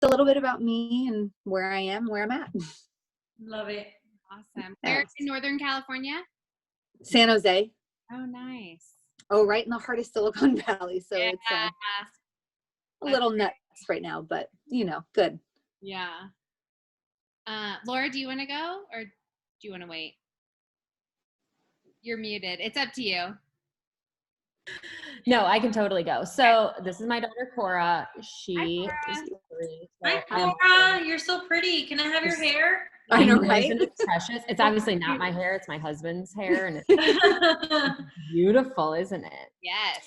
a little bit about me and where I am, where I'm at. Love it. Awesome. Where in Northern California? San Jose. Oh, nice. Oh, right in the heart of Silicon Valley. So it's a little nuts right now, but good. Yeah. Laura, do you want to go or do you want to wait? You're muted. It's up to you. No, I can totally go. So this is my daughter, Cora. She is 3. Hi, Cora. You're so pretty. Can I have your hair? I know, right? Isn't it precious? It's obviously not my hair. It's my husband's hair. And it's beautiful, isn't it? Yes.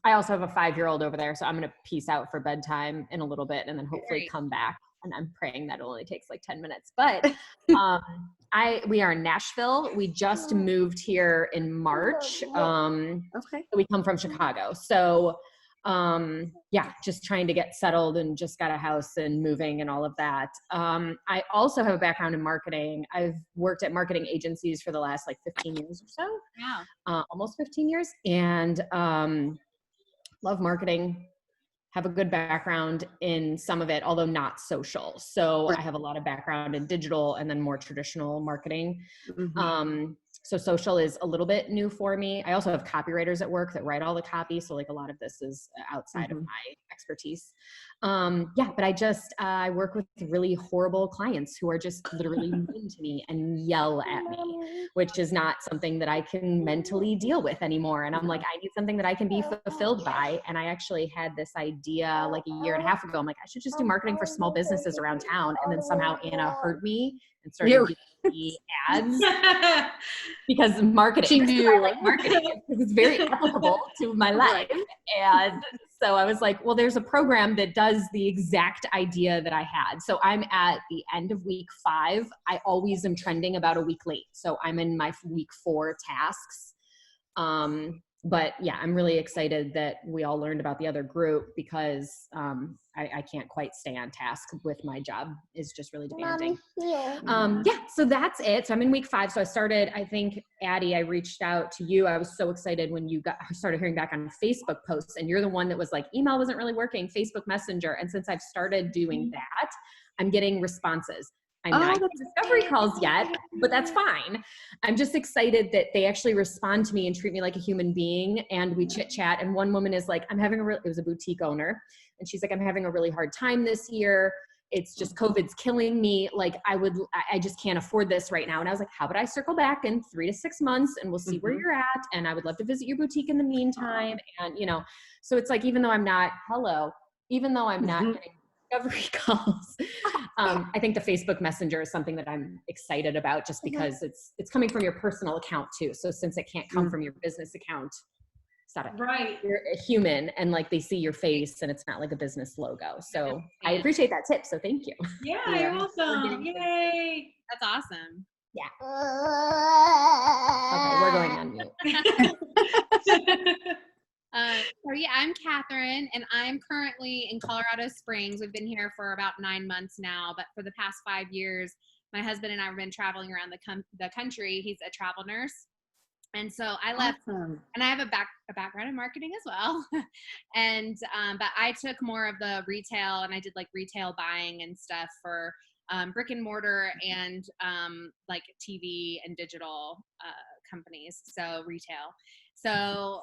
I also have a 5-year-old over there, so I'm going to peace out for bedtime in a little bit and then hopefully come back. And I'm praying that it only takes like 10 minutes. But we are in Nashville. We just moved here in March. Okay. We come from Chicago. So just trying to get settled and just got a house and moving and all of that. I also have a background in marketing. I've worked at marketing agencies for the last like 15 years or so. Wow. Almost 15 years. And love marketing. Have a good background in some of it, although not social. So I have a lot of background in digital and then more traditional marketing. Mm-hmm. So social is a little bit new for me. I also have copywriters at work that write all the copy. So like a lot of this is outside of my expertise. But I work with really horrible clients who are just literally mean to me and yell at me, which is not something that I can mentally deal with anymore. And I'm like, I need something that I can be fulfilled by. And I actually had this idea like a year and a half ago. I'm like, I should just do marketing for small businesses around town. And then somehow Anna heard me and started giving me ads because marketing. I like marketing because it's very applicable to my life. And so I was like, well, there's a program that does the exact idea that I had. So I'm at the end of week 5. I always am trending about a week late. So I'm in my week 4 tasks. But yeah, I'm really excited that we all learned about the other group because I can't quite stay on task with my job. It's just really demanding. So that's it. So I'm in week 5. So I started, I think, Addie, I reached out to you. I was so excited when you started hearing back on Facebook posts, and you're the one that was like, email wasn't really working, Facebook Messenger. And since I've started doing that, I'm getting responses. I'm not getting discovery calls yet, but that's fine. I'm just excited that they actually respond to me and treat me like a human being. And we chit chat. And one woman is like, it was a boutique owner. And she's like, I'm having a really hard time this year. It's just COVID's killing me. Like I just can't afford this right now. And I was like, how about I circle back in 3 to 6 months and we'll see where you're at. And I would love to visit your boutique in the meantime. And, so it's like, even though I'm not getting discovery calls. I think the Facebook Messenger is something that I'm excited about just because it's coming from your personal account too. So since it can't come from your business account, stop it. Right. You're a human and like they see your face and it's not like a business logo. So I appreciate that tip. So thank you. Yeah, you're welcome. Yay. That's awesome. Yeah. Okay, we're going on mute. I'm Catherine, and I'm currently in Colorado Springs. We've been here for about 9 months now, but for the past 5 years, my husband and I have been traveling around the country. He's a travel nurse. And so I left, and I have a background in marketing as well. And, but I took more of the retail, and I did like retail buying and stuff for brick and mortar and like TV and digital companies. So retail. So,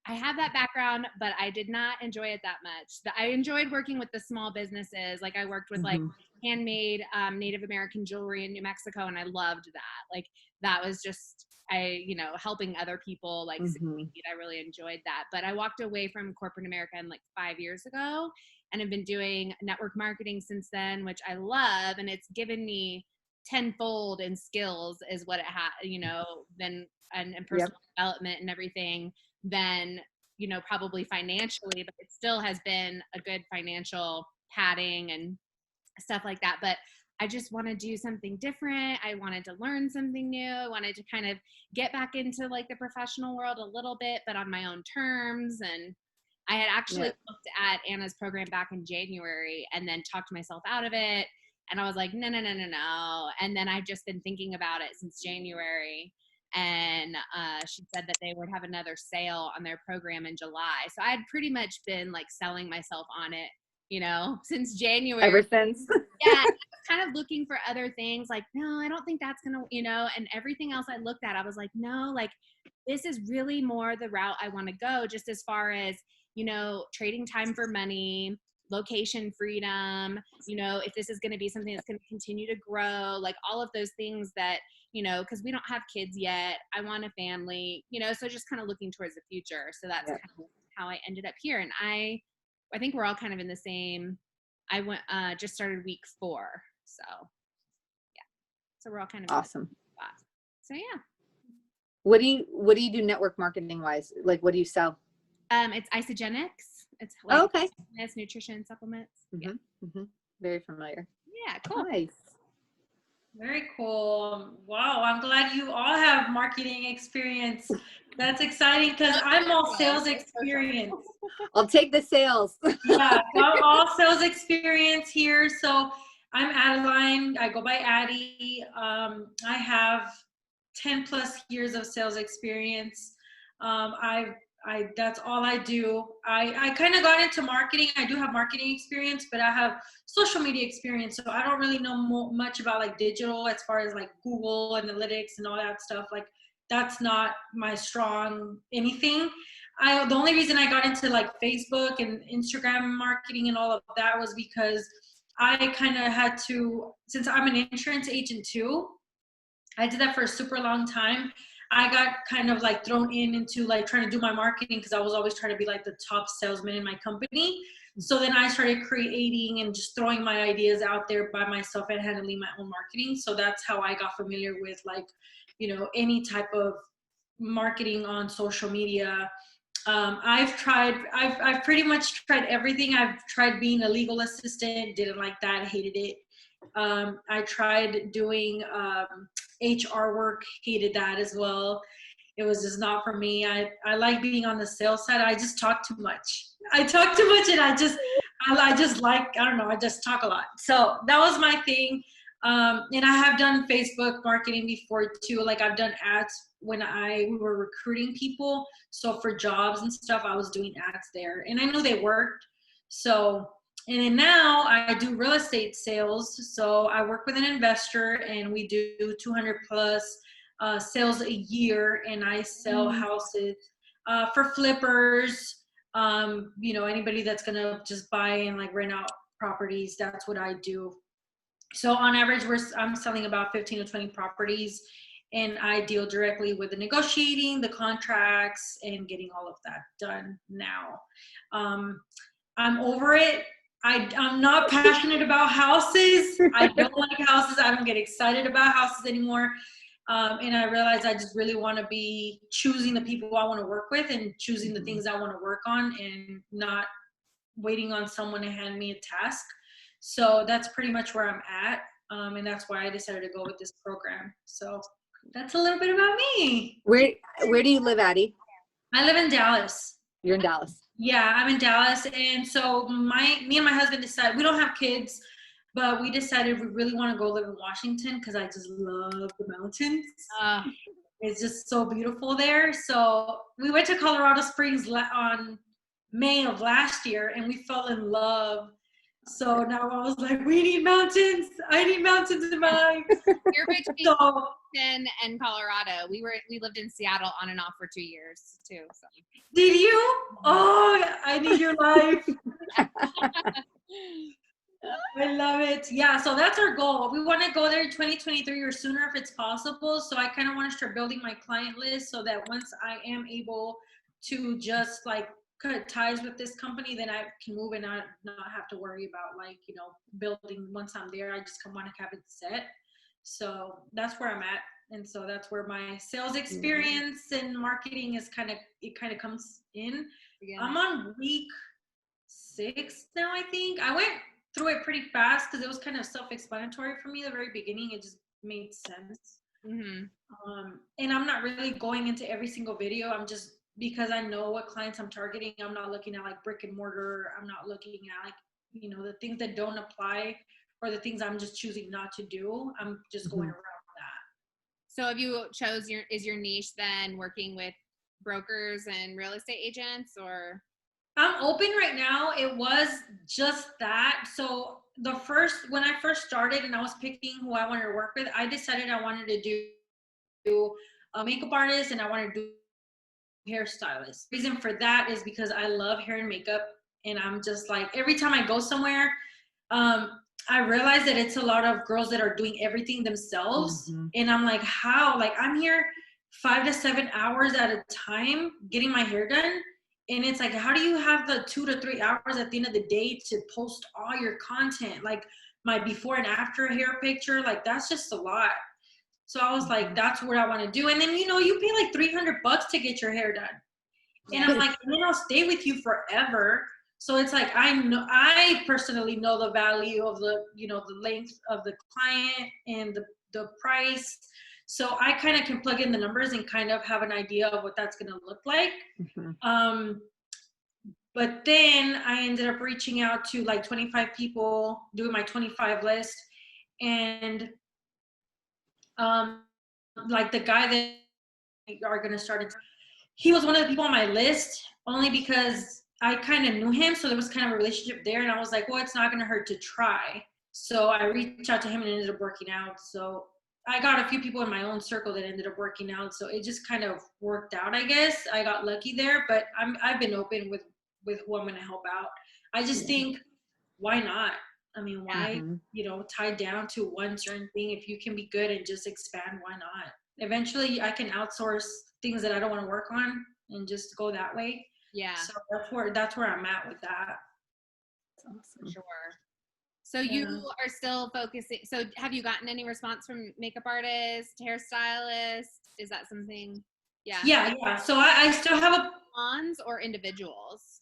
I have that background, but I did not enjoy it that much. I enjoyed working with the small businesses. Like I worked with like handmade Native American jewelry in New Mexico, and I loved that. Like that was just, helping other people like succeed. I really enjoyed that. But I walked away from corporate America like 5 years ago and have been doing network marketing since then, which I love. And it's given me tenfold in skills is what it had, then and personal development and everything. Then, probably financially, but it still has been a good financial padding and stuff like that. But I just want to do something different. I wanted to learn something new. I wanted to kind of get back into like the professional world a little bit, but on my own terms. And I had actually looked at Anna's program back in January and then talked myself out of it. And I was like, no. And then I've just been thinking about it since January. And she said that they would have another sale on their program in July. So I had pretty much been like selling myself on it since January. Ever since. Yeah, I was kind of looking for other things like, no, I don't think that's gonna, and everything else I looked at, I was like, no, like this is really more the route I want to go, just as far as, trading time for money, location freedom, if this is going to be something that's going to continue to grow, like all of those things that, because we don't have kids yet. I want a family, so just kind of looking towards the future. So that's kind of how I ended up here. And I think we're all kind of in the same. I went just started week 4, so yeah. So we're all kind of awesome. In the spot. So yeah. What do you do network marketing wise? Like, what do you sell? It's isogenics. It's like okay. It's nutrition supplements. Mm-hmm. Yeah. Mm-hmm. Very familiar. Yeah, cool. Nice. Very cool. Wow, I'm glad you all have marketing experience. That's exciting because I'm all sales experience. I'll take the sales. Yeah, I'm all sales experience here. So I'm Adeline. I go by Addie. I have 10 plus years of sales experience. That's all I do. I kind of got into marketing. I do have marketing experience, but I have social media experience. So I don't really know much about like digital as far as like Google Analytics and all that stuff. Like that's not my strong anything. The only reason I got into like Facebook and Instagram marketing and all of that was because I kind of had to, since I'm an insurance agent too, I did that for a super long time. I got kind of like thrown into like trying to do my marketing because I was always trying to be like the top salesman in my company. So then I started creating and just throwing my ideas out there by myself and handling my own marketing. So that's how I got familiar with like, any type of marketing on social media. I've pretty much tried everything. I've tried being a legal assistant, didn't like that, hated it. I tried doing HR work, hated that as well. It was just not for me. I like being on the sales side. I just talk too much. I talk too much and I just like, I don't know, I just talk a lot. So that was my thing. And I have done Facebook marketing before too. Like I've done ads when we were recruiting people. So for jobs and stuff, I was doing ads there and I knew they worked. So, and then now I do real estate sales. So I work with an investor and we do 200 plus sales a year, and I sell houses for flippers. Anybody that's gonna just buy and like rent out properties. That's what I do. So on average, I'm selling about 15 to 20 properties, and I deal directly with the negotiating, the contracts, and getting all of that done now. I'm over it. I'm not passionate about houses. I don't like houses. I don't get excited about houses anymore. And I realized I just really want to be choosing the people I want to work with and choosing the things I want to work on and not waiting on someone to hand me a task. So that's pretty much where I'm at. And that's why I decided to go with this program. So that's a little bit about me. Where do you live, Addie? I live in Dallas. You're in Dallas. Yeah, I'm in Dallas. And so me and my husband decided, we don't have kids, but we decided we really want to go live in Washington because I just love the mountains. It's just so beautiful there. So we went to Colorado Springs on May of last year and we fell in love. So now I was like, we need mountains. I need mountains in my life. You're between Washington and Colorado. We lived in Seattle on and off for 2 years too. So. Did you? Oh, I need your life. I love it. Yeah, so that's our goal. We want to go there in 2023 or sooner if it's possible. So I kind of want to start building my client list so that once I am able to just like cut ties with this company, then I can move and not have to worry about like, building once I'm there. I just want to have it set. So that's where I'm at. And so that's where my sales experience and marketing it kind of comes in. Yeah. I'm on week 6 now, I think. I went through it pretty fast because it was kind of self-explanatory for me at the very beginning. It just made sense. And I'm not really going into every single video. I'm just, because I know what clients I'm targeting, I'm not looking at like brick and mortar. I'm not looking at like, the things that don't apply or the things I'm just choosing not to do. I'm just going around that. So have you is your niche then working with brokers and real estate agents or? I'm open right now. It was just that. So when I first started and I was picking who I wanted to work with, I decided I wanted to do a makeup artist and I wanted to do hairstylist. Reason for that is because I love hair and makeup, and I'm just like, every time I go somewhere, um, I realize that it's a lot of girls that are doing everything themselves. Mm-hmm. And I'm like, how? Like, I'm here 5 to 7 hours at a time getting my hair done. And it's like, how do you have the 2 to 3 hours at the end of the day to post all your content? Like my before and after hair picture, like that's just a lot. So I was like, that's what I want to do. And then, you pay like $300 to get your hair done. And I'm like, and then I'll stay with you forever. So it's like, I personally know the value of the length of the client and the price. So I kind of can plug in the numbers and kind of have an idea of what that's going to look like. Mm-hmm. But then I ended up reaching out to like 25 people, doing my 25 list. And like the guy that are going to start, he was one of the people on my list only because I kind of knew him. So there was kind of a relationship there. And I was like, well, it's not going to hurt to try. So I reached out to him and it ended up working out. So I got a few people in my own circle that ended up working out. So it just kind of worked out, I guess. I got lucky there, but I've been open with who I'm going to help out. I just think, why not? I mean, why, tied down to one certain thing? If you can be good and just expand, why not? Eventually I can outsource things that I don't want to work on and just go that way. Yeah. So that's where I'm at with that. That's awesome. Sure. So you are still focusing. So have you gotten any response from makeup artists, hairstylists? Is that something? Yeah. Yeah. So I still have salons or individuals?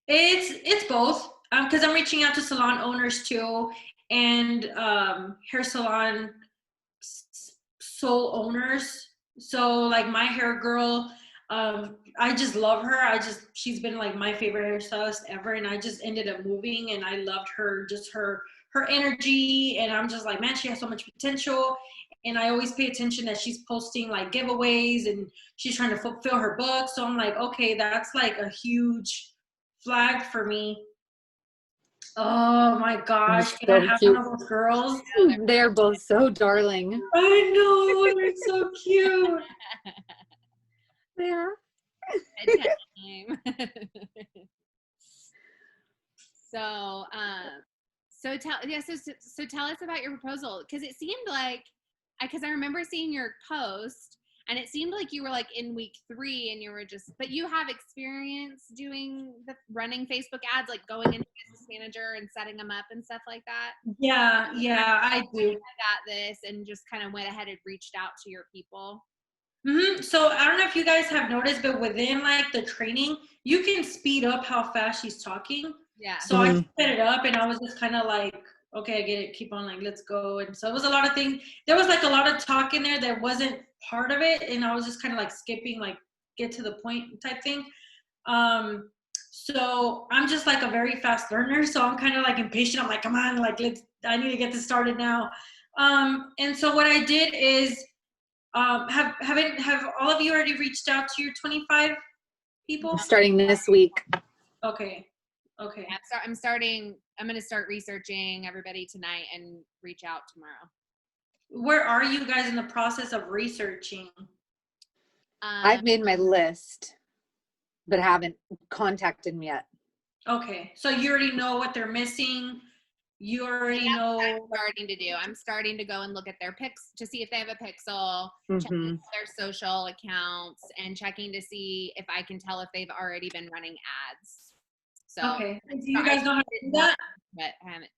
It's both. Because I'm reaching out to salon owners too, and hair salon sole owners. So like my hair girl, I just love her. She's been like my favorite hairstylist ever, and I just ended up moving, and I loved her, just her energy, and I'm just like, man, she has so much potential. And I always pay attention that she's posting like giveaways and she's trying to fulfill her book. So I'm like, okay, that's like a huge flag for me. Oh my gosh, can I have one of those girls? They're both so darling. I know, they're so cute. Yeah. So tell us about your proposal, because it seemed like, because I remember seeing your post and it seemed like you were like in week 3 and you were but you have experience doing running Facebook ads, like going into business manager and setting them up and stuff like that. Yeah, I do. I got this and just kind of went ahead and reached out to your people. Mm-hmm. So I don't know if you guys have noticed, but within like the training, you can speed up how fast she's talking. Yeah. So I set it up and I was just kind of like, okay, I get it. Keep on, like, let's go. And so it was a lot of things. There was like a lot of talk in there that wasn't part of it. And I was just kind of like skipping, like get to the point type thing. So I'm just like a very fast learner. So I'm kind of like impatient. I'm like, come on, like, I need to get this started now. And so what I did is, have all of you already reached out to your 25 people? I'm starting this week. Okay. I'm going to start researching everybody tonight and reach out tomorrow. Where are you guys in the process of researching? I've made my list, but haven't contacted them yet. Okay. So you already know what they're missing. You already know. I'm starting to go and look at their pics to see if they have a pixel, Mm-hmm. checking their social accounts, and checking to see if I can tell if they've already been running ads. So, okay. Do you guys know how to do that? But I haven't.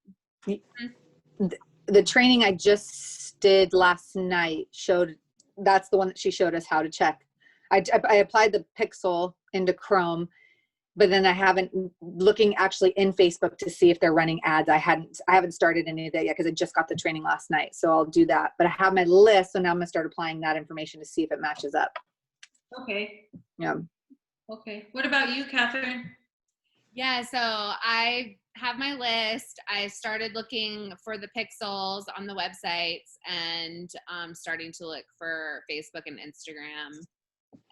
The training I just did last night that's the one that she showed us how to check. I applied the pixel into Chrome, but then I haven't looking actually in Facebook to see if they're running ads. I haven't started any of that yet because I just got the training last night. So I'll do that. But I have my list, so now I'm gonna start applying that information to see if it matches up. Okay. Yeah. Okay. What about you, Catherine? Yeah, so I have my list. I started looking for the pixels on the websites and starting to look for Facebook and Instagram.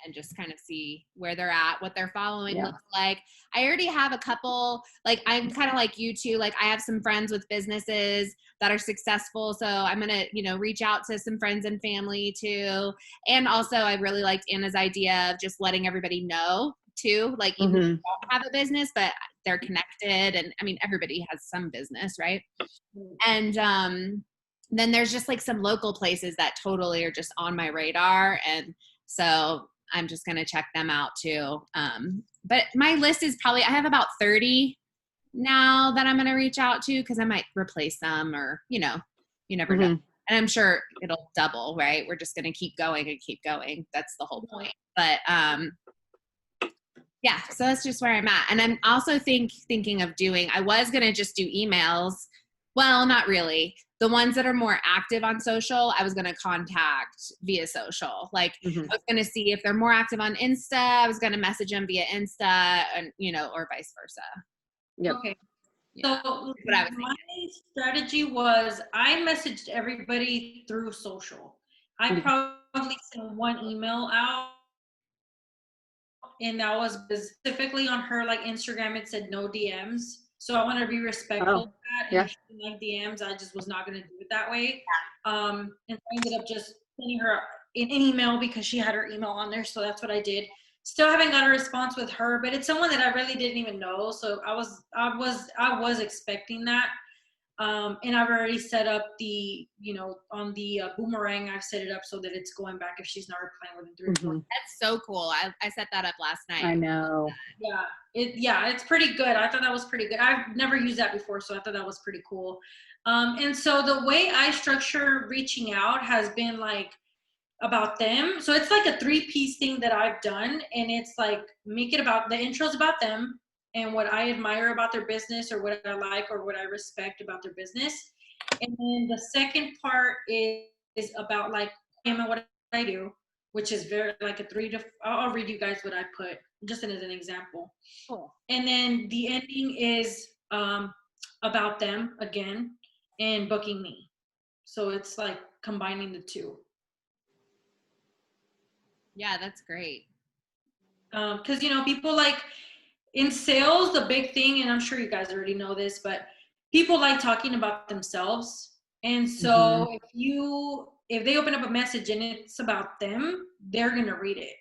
and just kind of see where they're at, what their following Yeah. looks like. I already have a couple, like I'm kind of like you too. Like I have some friends with businesses that are successful. So I'm going to, you know, reach out to some friends and family too. And also I really liked Anna's idea of just letting everybody know too, like even if they don't have a business, but they're connected. And I mean, everybody has some business, right? And then there's just like some local places that totally are just on my radar. And so I'm just going to check them out too. But my list is probably, I have about 30 now that I'm going to reach out to, because I might replace them, or, you know, you never know. And I'm sure it'll double, right? We're just going to keep going and keep going. That's the whole point. But yeah, so that's just where I'm at. And I'm also thinking of doing, I was going to just do emails. Well, not really. The ones that are more active on social, I was going to contact via social. Like I was going to see if they're more active on Insta. I was going to message them via Insta, and, you know, or vice versa. Yep. Okay. Yeah. So What I was my strategy was I messaged everybody through social. I probably sent one email out, and that was specifically on her, like Instagram, it said no DMs. So I want to be respectful of that. And if she didn't like DMs, I just was not going to do it that way. And I ended up just sending her an email because she had her email on there. So that's what I did. Still haven't got a response with her, but it's someone that I really didn't even know. So I was expecting that. And I've already set up the, you know, on the boomerang, I've set it up so that it's going back if she's not replying within 3 or 4 days. That's so cool. I set that up last night. I know. Yeah, it's pretty good. I thought that was pretty good. I've never used that before, so I thought that was pretty cool. And so the way I structure reaching out has been like about them. So it's like a 3-piece thing that I've done, and it's like make it about the intros about them and what I admire about their business, or what I like or what I respect about their business. And then the second part is about like him and what I do, which is very like a 3 to, I'll read you guys what I put just as an example. Cool. And then the ending is about them again and booking me. So it's like combining the two. Yeah, that's great. Because, you know, people like in sales, the big thing, and I'm sure you guys already know this, but people like talking about themselves. And so if they open up a message and it's about them, they're going to read it.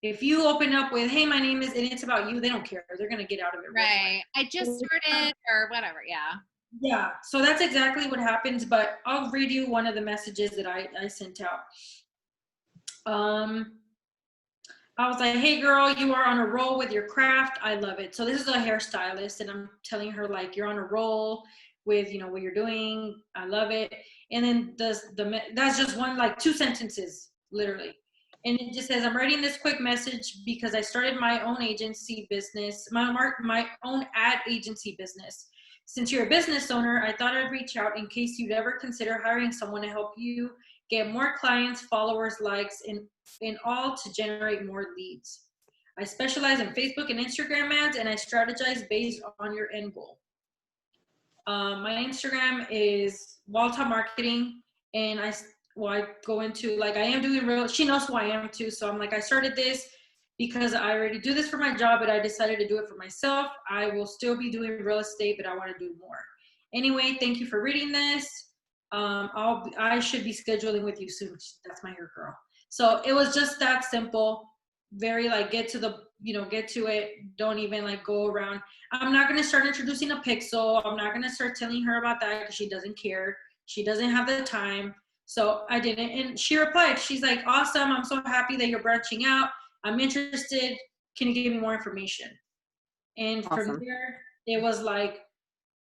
If you open up with, hey, my name is, and it's about you, they don't care. They're going to get out of it. Right. I just started, or whatever. Yeah. Yeah. So that's exactly what happens. But I'll read you one of the messages that I sent out. I was like, hey girl, you are on a roll with your craft. I love it. So this is a hairstylist, and I'm telling her like, you're on a roll with, you know, what you're doing. I love it. And then that's just one, like 2 sentences, literally. And it just says, I'm writing this quick message because I started my own agency business, my own ad agency business. Since you're a business owner, I thought I'd reach out in case you'd ever consider hiring someone to help you get more clients, followers, likes, and all to generate more leads. I specialize in Facebook and Instagram ads, and I strategize based on your end goal. My Instagram is Walltop Marketing, and I go into, like, I am doing real, she knows who I am too, so I'm like, I started this because I already do this for my job, but I decided to do it for myself. I will still be doing real estate, but I want to do more. Anyway, thank you for reading this. I should be scheduling with you soon. That's my hair girl. So it was just that simple. Very like get to it. Don't even like go around. I'm not going to start introducing a pixel. I'm not going to start telling her about that because she doesn't care. She doesn't have the time. So I didn't. And she replied, she's like, awesome. I'm so happy that you're branching out. I'm interested. Can you give me more information? And from there, it was like,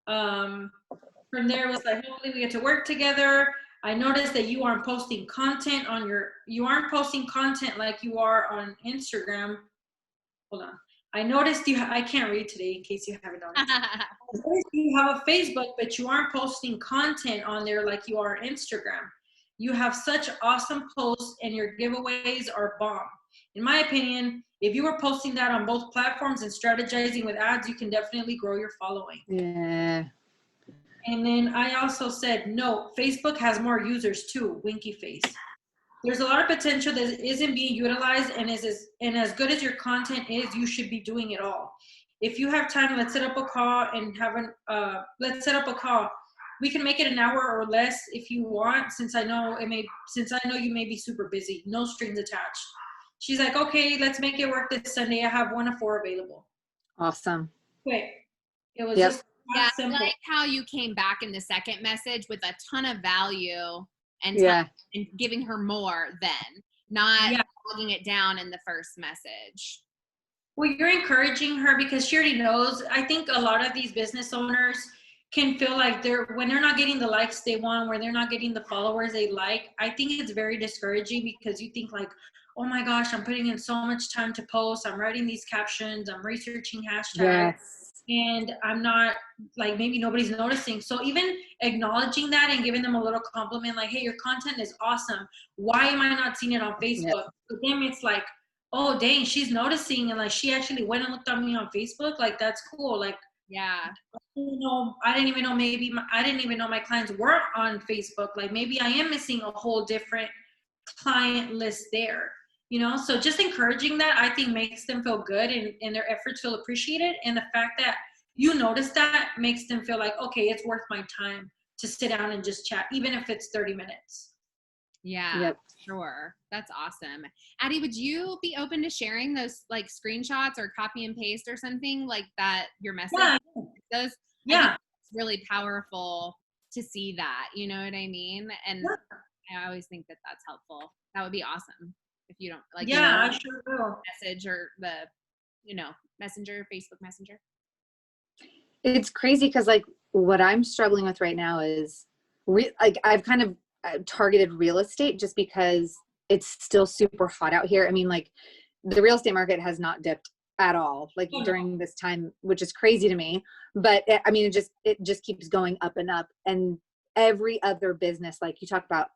hopefully we get to work together. I noticed that you aren't posting content like you are on Instagram. Hold on. I noticed I can't read today in case you haven't noticed. You have a Facebook, but you aren't posting content on there like you are on Instagram. You have such awesome posts, and your giveaways are bomb. In my opinion, if you were posting that on both platforms and strategizing with ads, you can definitely grow your following. Yeah. And then I also said, no, Facebook has more users too, winky face. there's a lot of potential that isn't being utilized, and as good as your content is, you should be doing it all. If you have time, let's set up a call and let's set up a call. We can make it an hour or less if you want, since I know you may be super busy, no strings attached. She's like, okay, let's make it work this Sunday. I have 1 to 4 available. Awesome. Quick. It was Yep. just Yeah, that I simple. like how you came back in the second message with a ton of value and, Yeah. and giving her more then, not Yeah. logging it down in the first message. Well, you're encouraging her because she already knows. I think a lot of these business owners can feel like when they're not getting the likes they want, where they're not getting the followers they like. I think it's very discouraging because you think like, oh my gosh, I'm putting in so much time to post. I'm writing these captions. I'm researching hashtags. Yes. And I'm not, like, maybe nobody's noticing. So even acknowledging that and giving them a little compliment, like, hey, your content is awesome. Why am I not seeing it on Facebook? Yep. For them, it's like, oh, dang, she's noticing. And like, she actually went and looked at me on Facebook. Like, that's cool. Like, Yeah. I didn't even know my clients were on Facebook. Like, maybe I am missing a whole different client list there. So just encouraging that, I think, makes them feel good and their efforts feel appreciated. And the fact that you notice that makes them feel like, okay, it's worth my time to sit down and just chat, even if it's 30 minutes. Yeah, Yep. sure. That's awesome. Addie, would you be open to sharing those like screenshots or copy and paste or something like that, your message? Yeah. Those, Yeah. it's really powerful to see that, you know what I mean? And I always think that that's helpful. That would be awesome. If you don't like, Yeah, I sure will. message or the, Messenger, Facebook Messenger. It's crazy because like what I'm struggling with right now is I've kind of targeted real estate just because it's still super hot out here. I mean, like the real estate market has not dipped at all, like during this time, which is crazy to me. But it just keeps going up and up. And every other business, like you talk about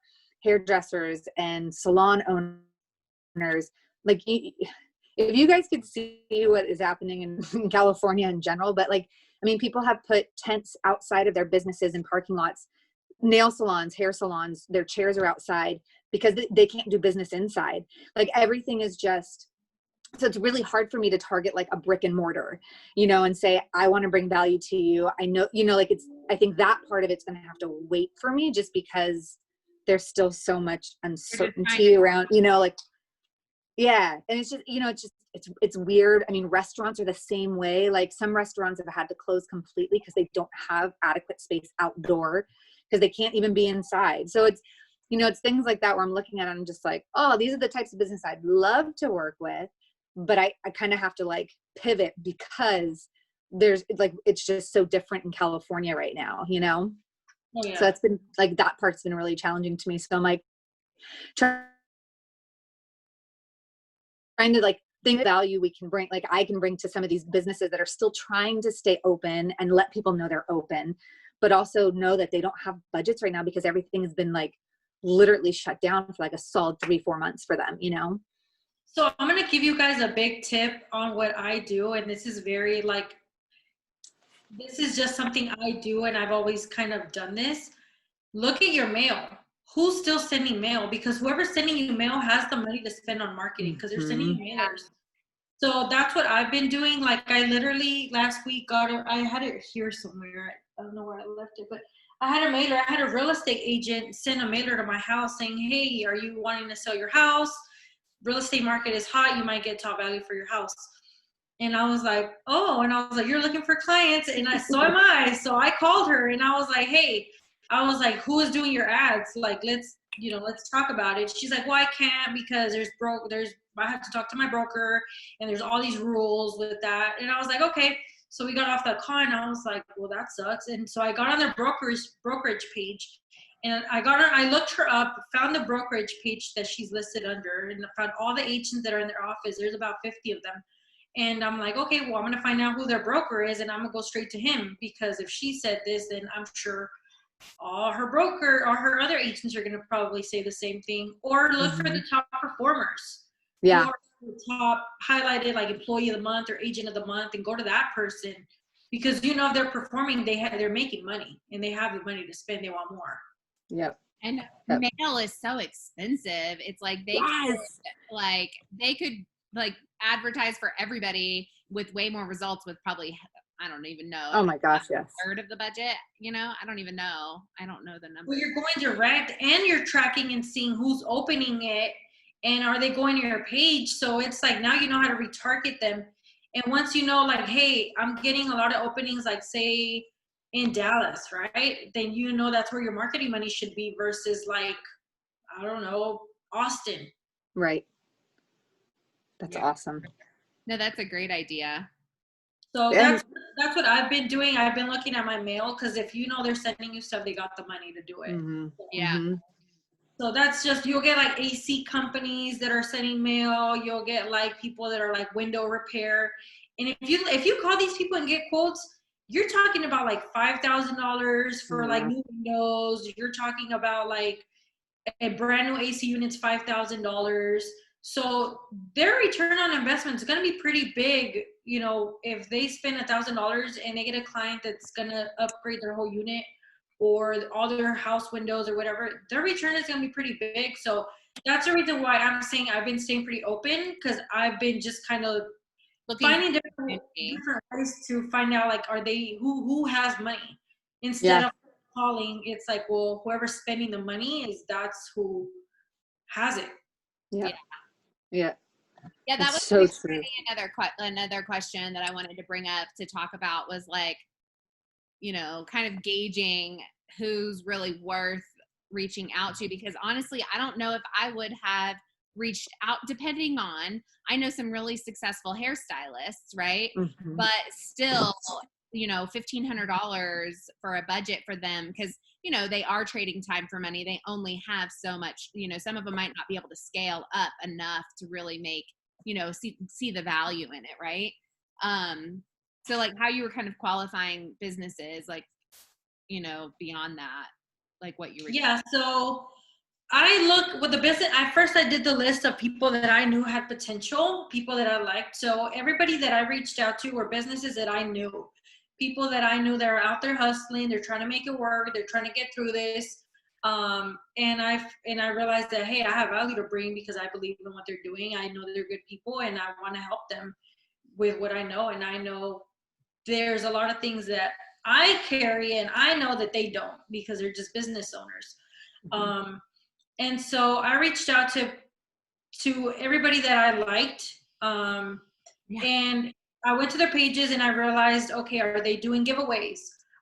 hairdressers and salon owners, like if you guys could see what is happening in California in general, but like, I mean, people have put tents outside of their businesses and parking lots, nail salons, hair salons, their chairs are outside because they can't do business inside. Like everything is just, so it's really hard for me to target like a brick and mortar, and say, I want to bring value to you. I know, like I think that part of it's going to have to wait for me just because there's still so much uncertainty around, like, yeah. And it's just, it's weird. I mean, restaurants are the same way. Like some restaurants have had to close completely because they don't have adequate space outdoor because they can't even be inside. So it's, it's things like that where I'm looking at it and I'm just like, oh, these are the types of business I'd love to work with. But I kind of have to like pivot because there's like, it's just so different in California right now, Oh, yeah. So it's been like, that part's been really challenging to me. So I'm like trying to like think value we can bring, like I can bring to some of these businesses that are still trying to stay open and let people know they're open, but also know that they don't have budgets right now because everything has been like literally shut down for like a solid 3-4 months for them, So I'm going to give you guys a big tip on what I do. And this is this is just something I do. And I've always kind of done this. Look at your mail. Who's still sending mail? Because whoever's sending you mail has the money to spend on marketing because they're sending you mailers. So that's what I've been doing. Like I literally last week I had it here somewhere. I don't know where I left it, but I had a mailer. I had a real estate agent send a mailer to my house saying, hey, are you wanting to sell your house? Real estate market is hot. You might get top value for your house. And I was like, oh, and I was like, you're looking for clients. And so am I. So I called her and I was like, hey, who is doing your ads? Like, let's talk about it. She's like, well, I can't because I have to talk to my broker and there's all these rules with that. And I was like, okay. So we got off that call and I was like, well, that sucks. And so I got on their brokerage page and I looked her up, found the brokerage page that she's listed under and found all the agents that are in their office. There's about 50 of them. And I'm like, okay, well, I'm going to find out who their broker is and I'm going to go straight to him because if she said this, then I'm sure all her broker or her other agents are going to probably say the same thing or look for the top performers. Yeah. Or the top highlighted like employee of the month or agent of the month and go to that person because if they're performing, they're making money and they have the money to spend. They want more. Yep. And Yep. mail is so expensive. It's like Yes. they could like advertise for everybody with way more results with probably, I don't even know. Oh my gosh, yes. A third of the budget, you know? I don't even know. I don't know the number. Well, you're going direct and you're tracking and seeing who's opening it and are they going to your page. So it's like now you know how to retarget them. And once you know, like, hey, I'm getting a lot of openings, like say in Dallas, right? Then you know that's where your marketing money should be versus like, I don't know, Austin. Right. That's awesome. No, that's a great idea. So And- that's what I've been doing. I've been looking at my mail because if you know they're sending you stuff, they got the money to do it. Mhm. Yeah. Mhm. So that's just, you'll get like AC companies that are sending mail. You'll get like people that are like window repair. And if you call these people and get quotes, you're talking about like $5,000 for like Yeah. new windows. You're talking about like a brand new AC unit's $5,000. So their return on investment is going to be pretty big. You know, if they spend $1,000 and they get a client that's going to upgrade their whole unit or all their house windows or whatever, their return is going to be pretty big. So that's the reason why I'm saying I've been staying pretty open, because I've been just kind of finding different ways to find out, like, are they, who has money, instead of calling. It's like, well, whoever's spending the money that's who has it. Yeah. Yeah. Yeah, that That's was so true. another question that I wanted to bring up to talk about was like, you know, kind of gauging who's really worth reaching out to, because honestly, I don't know if I would have reached out, depending on, I know some really successful hairstylists, right? Mhm. But still, you know, $1,500 for a budget for them, because, you know, they are trading time for money. They only have so much, you know, some of them might not be able to scale up enough to really make, you know, see the value in it, right? So like how you were kind of qualifying businesses, like, you know, beyond that, like what you were doing. Yeah, so I look with the business. At first, I did the list of people that I knew had potential, people that I liked. So everybody that I reached out to were businesses that I knew, people that I knew that are out there hustling. They're trying to make it work. They're trying to get through this. And I realized that, hey, I have value to bring because I believe in what they're doing. I know that they're good people, and I want to help them with what I know. And I know there's a lot of things that I carry, and I know that they don't, because they're just business owners. And so I reached out to everybody that I liked. And I went to their pages and I realized, okay, are they doing giveaways?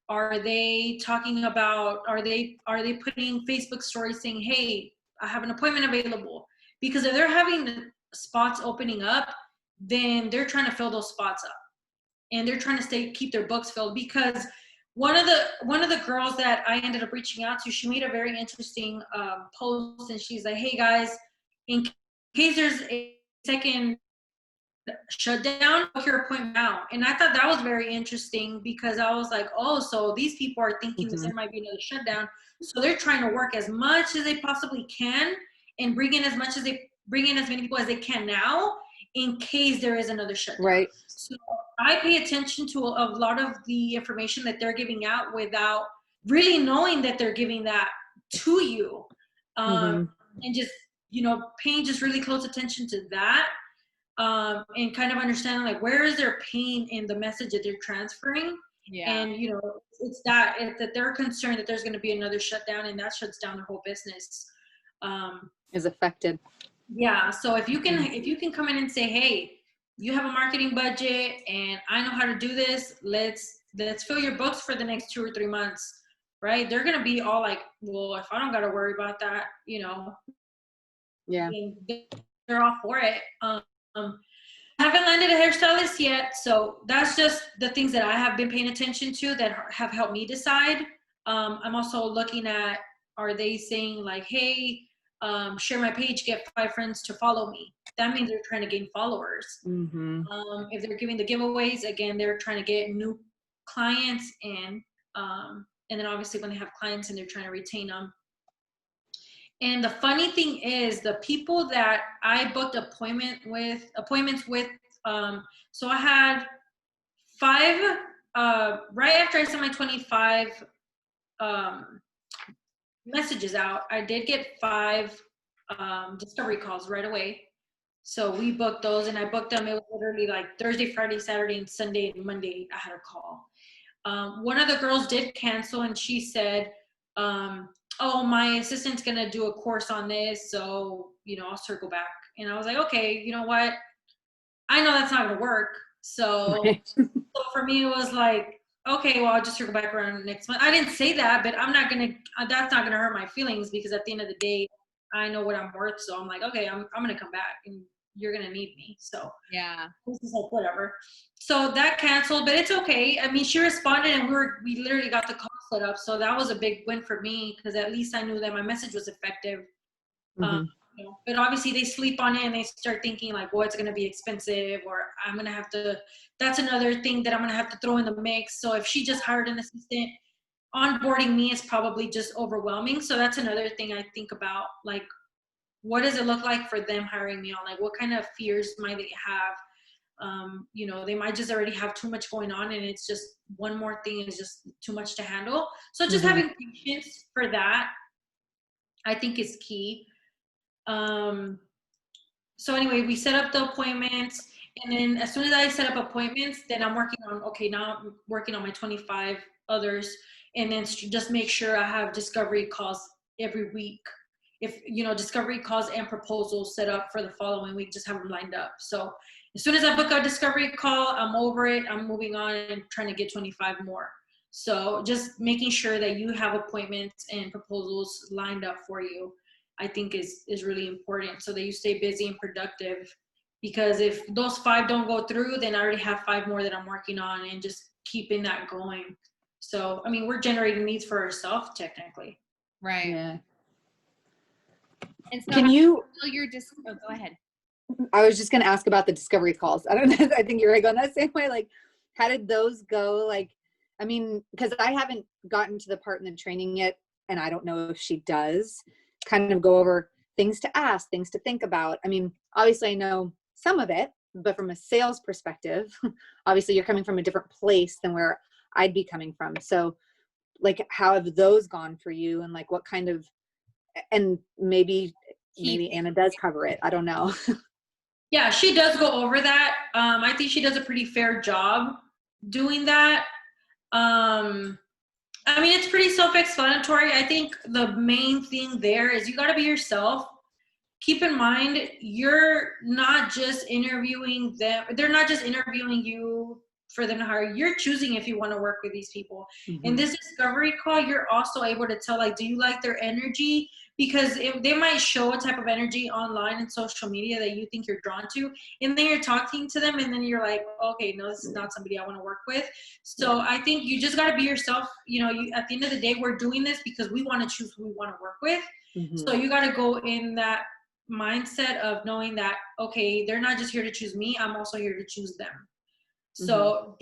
Are they talking about, are they putting Facebook stories saying, hey, I have an appointment available? Because if they're having spots opening up, then they're trying to fill those spots up. And they're trying to keep their books filled, because one of the girls that I ended up reaching out to, she made a very interesting post, and she's like, hey guys, in case there's a second shutdown, book your appointment now. And I thought that was very interesting, because I was like, oh, so these people are thinking that there might be another shutdown, so they're trying to work as much as they possibly can and bring in as many people as they can now, in case there is another shutdown. Right. So I pay attention to a lot of the information that they're giving out without really knowing that they're giving that to you. And just, you know, paying just really close attention to that, and kind of understanding, like, where is their pain in the message that they're transferring. And, you know, it's that they're concerned that there's going to be another shutdown, and that shuts down their whole business. Is affected. Yeah. So if you can come in and say, hey, you have a marketing budget and I know how to do this, let's fill your books for the next 2 or 3 months, right? They're going to be all like, well, if I don't got to worry about that, you know, Yeah. they're all for it. I haven't landed a hairstylist yet. So that's just the things that I have been paying attention to that have helped me decide. I'm also looking at, are they saying like, hey, share my page, get 5 friends to follow me? That means they're trying to gain followers. If they're giving the giveaways, again, they're trying to get new clients in. And then obviously when they have clients and they're trying to retain them. And the funny thing is, the people that I booked appointments with, so I had 5, right after I sent my 25 messages out. I did get 5 discovery calls right away. So we booked those, and I booked them. It was literally like Thursday, Friday, Saturday, and Sunday, and Monday I had a call. One of the girls did cancel, and she said, oh, my assistant's going to do a course on this, so, I'll circle back. And I was like, okay, you know what? I know that's not going to work. So, so for me, it was like, okay, well, I'll just circle back around next month. I didn't say that, but that's not going to hurt my feelings, because at the end of the day, I know what I'm worth. So I'm like, okay, I'm going to come back, and you're going to need me. So Yeah. this is like, whatever. So that canceled, but it's okay. I mean, she responded, and we literally got the call set up. So that was a big win for me, because at least I knew that my message was effective. Mhm. But obviously they sleep on it, and they start thinking like, well, it's going to be expensive, or I'm going to have to, that's another thing that I'm going to have to throw in the mix. So if she just hired an assistant, onboarding me is probably just overwhelming. So that's another thing I think about, like, what does it look like for them hiring me on? Like, what kind of fears might they have? They might just already have too much going on, and it's just one more thing is just too much to handle. So just having patience for that, I think, is key. So anyway, we set up the appointments, and then as soon as I set up appointments, then I'm working on, okay, now I'm working on my 25 others, and then just make sure I have discovery calls every week. If, discovery calls and proposals set up for the following week, just have them lined up. So as soon as I book a discovery call, I'm over it, I'm moving on and trying to get 25 more. So just making sure that you have appointments and proposals lined up for you, I think is really important, so that you stay busy and productive. Because if those 5 don't go through, then I already have 5 more that I'm working on, and just keeping that going. So, I mean, we're generating needs for ourselves technically. Right. Yeah. And so Can you, go ahead. I was just going to ask about the discovery calls. I don't know. I think you're going that same way. Like, how did those go? Like, I mean, because I haven't gotten to the part in the training yet, and I don't know if she does kind of go over things to ask, things to think about. I mean, obviously I know some of it, but from a sales perspective, obviously you're coming from a different place than where I'd be coming from. So like, how have those gone for you? And like, what kind of, and maybe Anna does cover it. I don't know. Yeah, she does go over that. I think she does a pretty fair job doing that. I mean, it's pretty self-explanatory. I think the main thing there is you got to be yourself. Keep in mind, you're not just interviewing them. They're not just interviewing you for them to hire. You're choosing if you want to work with these people. In this discovery call, you're also able to tell, like, do you like their energy? Because if they might show a type of energy online and social media that you think you're drawn to, and then you're talking to them, and then you're like, okay, no, this is not somebody I want to work with. So I think you just got to be yourself. At the end of the day, we're doing this because we want to choose who we want to work with. So you got to go in that mindset of knowing that, okay, they're not just here to choose me, I'm also here to choose them. So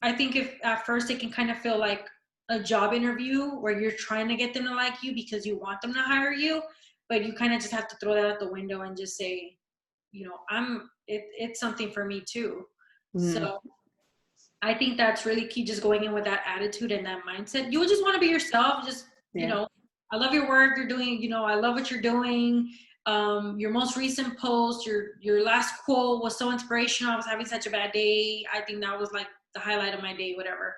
I think if at first it can kind of feel like a job interview where you're trying to get them to like you because you want them to hire you, but you kind of just have to throw that out the window and just say, it's something for me too. So I think that's really key, just going in with that attitude and that mindset. You would just want to be yourself. Just, I love your work you're doing. I love what you're doing. Your most recent post, your last quote was so inspirational. I was having such a bad day. I think that was like the highlight of my day, whatever.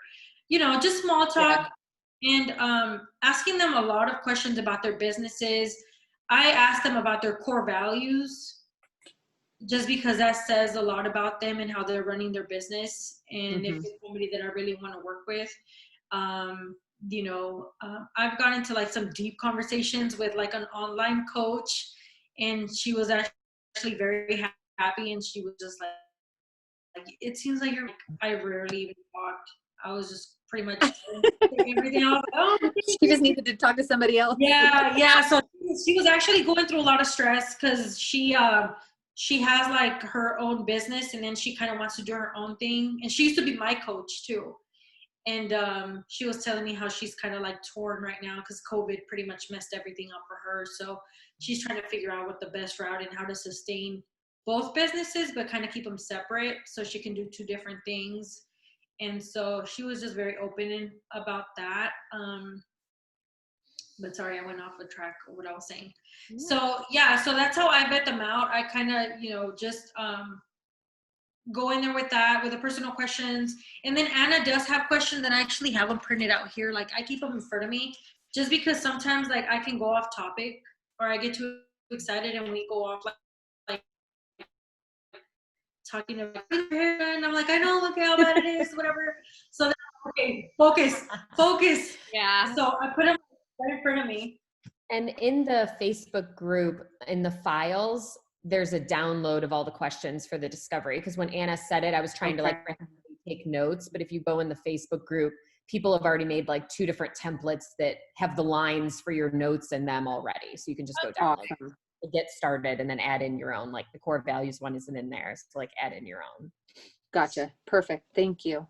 Just small talk. And asking them a lot of questions about their businesses. I asked them about their core values, just because that says a lot about them and how they're running their business. And if it's somebody that I really want to work with, I've gotten into like some deep conversations with like an online coach, and she was actually very happy, and she was just like, it seems like I rarely even talked. I was just pretty much everything. I was like, oh, she just needed to talk to somebody else. Yeah. So she was actually going through a lot of stress because she has like her own business, and then she kind of wants to do her own thing. And she used to be my coach too. And she was telling me how she's kind of like torn right now because COVID pretty much messed everything up for her. So she's trying to figure out what the best route and how to sustain both businesses, but kind of keep them separate so she can do 2 different things. And so she was just very open about that. But sorry, I went off the track of what I was saying. Yeah. So yeah, so that's how I vet them out. I kind of, just go in there with that, with the personal questions. And then Anna does have questions, and I actually have them printed out here. Like, I keep them in front of me just because sometimes, like, I can go off topic, or I get too excited and we go off like talking about hair, and I'm like, I know, look how bad it is, whatever. So then, okay, focus. Yeah. So I put them right in front of me. And in the Facebook group, in the files, there's a download of all the questions for the discovery. Because when Anna said it, I was trying to like take notes. But if you go in the Facebook group, people have already made like 2 different templates that have the lines for your notes in them already. So you can just go down, get started, and then add in your own. Like the core values one isn't in there, so like add in your own. Gotcha. Perfect. Thank you.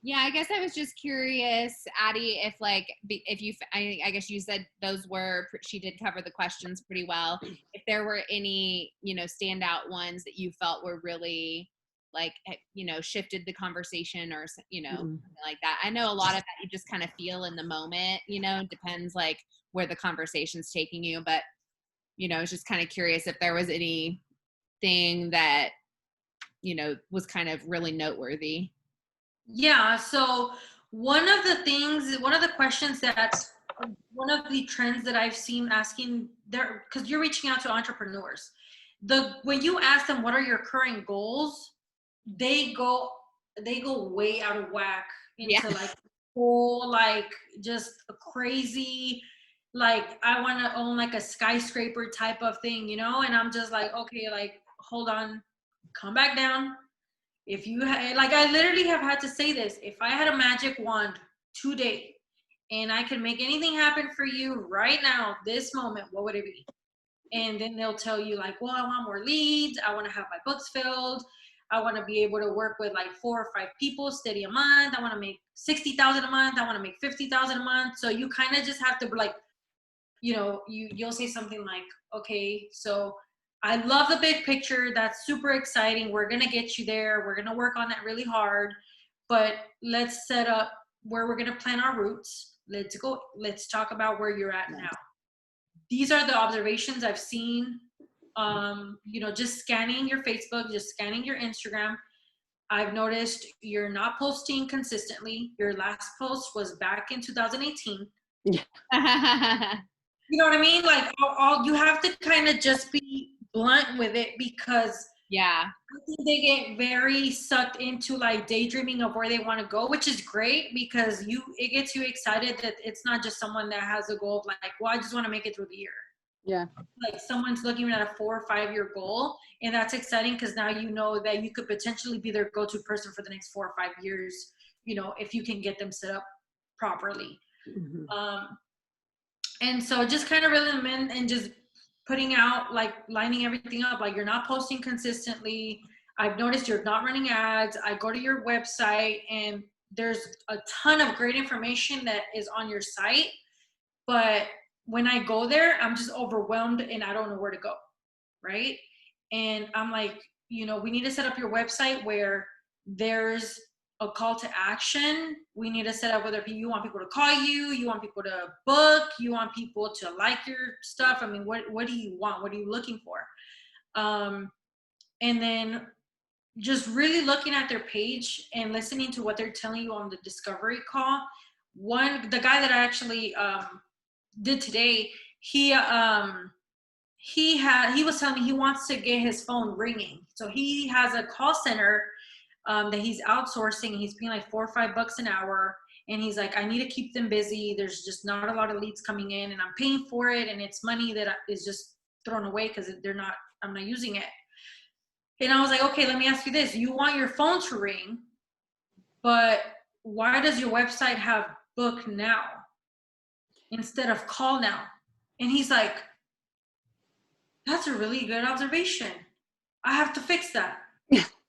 Yeah, I guess I was just curious, Addie, if like, if you, I guess you said those were, she did cover the questions pretty well. If there were any, standout ones that you felt were really like, shifted the conversation or, something like that. I know a lot of that you just kind of feel in the moment, depends like where the conversation's taking you. But, I was just kind of curious if there was anything that, was kind of really noteworthy. Yeah, so one of the questions one of the trends that I've seen asking there, because you're reaching out to entrepreneurs, when you ask them what are your current goals, they go way out of whack into like whole, like just a crazy, like I want to own like a skyscraper type of thing, and I'm just like, okay, like hold on, come back down. If you like, I literally have had to say this, if I had a magic wand today and I could make anything happen for you right now, this moment, what would it be? And then they'll tell you like, well, I want more leads. I want to have my books filled. I want to be able to work with like 4 or 5 people steady a month. I want to make 60,000 a month. I want to make 50,000 a month. So you kind of just have to like, you'll say something like, okay, so I love the big picture. That's super exciting. We're going to get you there. We're going to work on that really hard. But let's set up where we're going to plan our routes. Let's talk about where you're at now. These are the observations I've seen, just scanning your Facebook, just scanning your Instagram. I've noticed you're not posting consistently. Your last post was back in 2018. Yeah. You know what I mean? Like, you have to kind of just be blunt with it, because I think they get very sucked into like daydreaming of where they want to go, which is great because it gets you excited that it's not just someone that has a goal of like, well, I just want to make it through the year. Yeah. Like someone's looking at a 4 or 5 year goal, and that's exciting because now you know that you could potentially be their go-to person for the next 4 or 5 years, if you can get them set up properly. Mm-hmm. And so just kind of reeling them in and just putting out, like lining everything up, like you're not posting consistently. I've noticed you're not running ads. I go to your website and there's a ton of great information that is on your site. But when I go there, I'm just overwhelmed and I don't know where to go, right? And I'm like, we need to set up your website where there's a call to action. We need to set up whether you want people to call you want people to book, you want people to like your stuff. I mean, what do you want? What are you looking for? And then just really looking at their page and listening to what they're telling you on the discovery call. The guy that I actually did today, he was telling me he wants to get his phone ringing. So he has a call center that he's outsourcing. He's paying like $4 or $5 an hour. And he's like, I need to keep them busy. There's just not a lot of leads coming in and I'm paying for it. And it's money that is just thrown away because I'm not using it. And I was like, okay, let me ask you this. You want your phone to ring, but why does your website have book now instead of call now? And he's like, that's a really good observation. I have to fix that.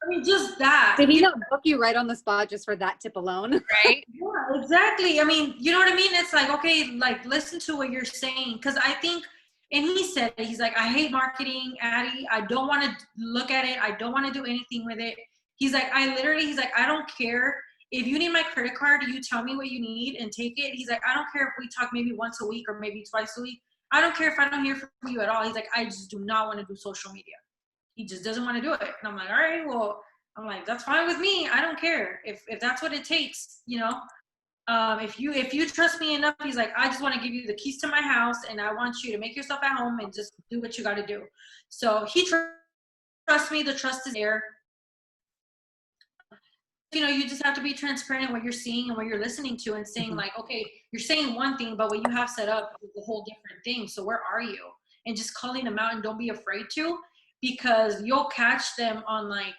I mean, just that. Did he not book you right on the spot just for that tip alone? Right? Yeah, exactly. I mean, you know what I mean? It's like, okay, like listen to what you're saying. Cause I think, and he said, he's like, I hate marketing, Addie. I don't want to look at it. I don't want to do anything with it. He's like, I don't care if you need my credit card, you tell me what you need and take it. He's like, I don't care if we talk maybe once a week or maybe twice a week. I don't care if I don't hear from you at all. He's like, I just do not want to do social media. He just doesn't want to do it. And I'm like, all right, well, I'm like, that's fine with me. I don't care if that's what it takes, you know. If you trust me enough, he's like, I just want to give you the keys to my house, and I want you to make yourself at home and just do what you got to do. So he trusts me. The trust is there. You know, you just have to be transparent in what you're seeing and what you're listening to, and saying like, okay, you're saying one thing, but what you have set up is a whole different thing. So where are you? And just calling them out, and don't be afraid to, because you'll catch them on like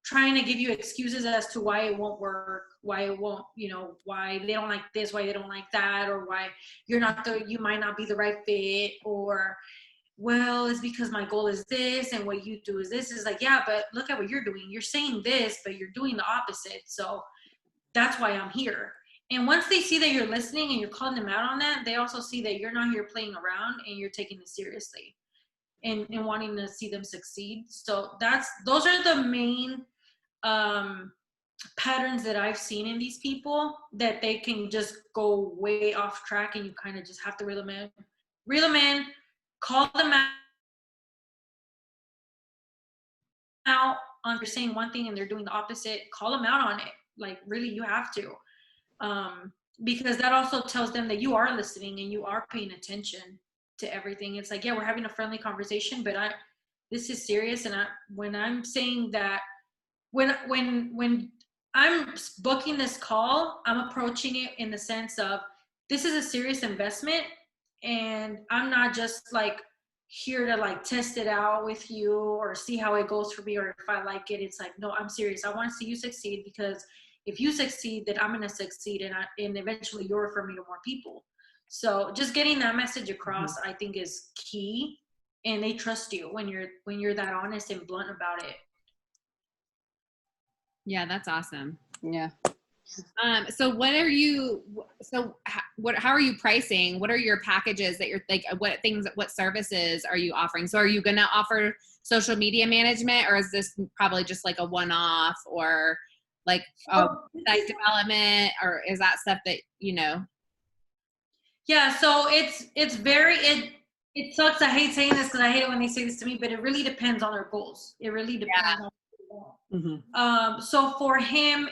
trying to give you excuses as to why it won't work, why it won't, you know, why they don't like this, why they don't like that, or why you might not be the right fit, or, well, it's because my goal is this and what you do is this. Is like, yeah, but look at what you're doing. You're saying this, but you're doing the opposite. So that's why I'm here. And once they see that you're listening and you're calling them out on that, they also see that you're not here playing around and you're taking it seriously and wanting to see them succeed. So those are the main patterns that I've seen in these people, that they can just go way off track, and you kind of just have to reel them in, call them out on they're saying one thing and they're doing the opposite. Call them out on it. Like, really, you have to, because that also tells them that you are listening and you are paying attention to everything. It's like, yeah, we're having a friendly conversation, but this is serious. And when I'm saying that, when I'm booking this call, I'm approaching it in the sense of, this is a serious investment, and I'm not just like here to like test it out with you or see how it goes for me, or if I like it. It's like, no, I'm serious. I want to see you succeed, because if you succeed, then I'm going to succeed, and eventually you'll refer me to more people. So just getting that message across, I think, is key, and they trust you when you're that honest and blunt about it. Yeah, that's awesome. Yeah. So how are you pricing? What are your packages that you're like, what services are you offering? So are you going to offer social media management, or is this probably just like a one-off, or like site development, or is that stuff that, you know? Yeah. So it sucks. I hate saying this because I hate it when they say this to me, but it really depends on their goals. It really depends on so for him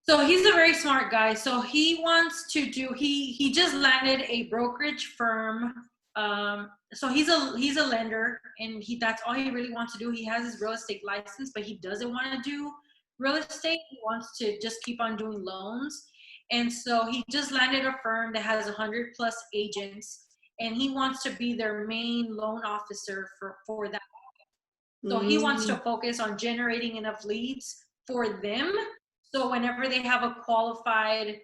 so he's a very smart guy. So he wants to do, he just landed a brokerage firm. So he's a lender, and that's all he really wants to do. He has his real estate license, but he doesn't want to do real estate. He wants to just keep on doing loans. And so he just landed a firm that has 100+ agents, and he wants to be their main loan officer for that. So he wants to focus on generating enough leads for them, so whenever they have a qualified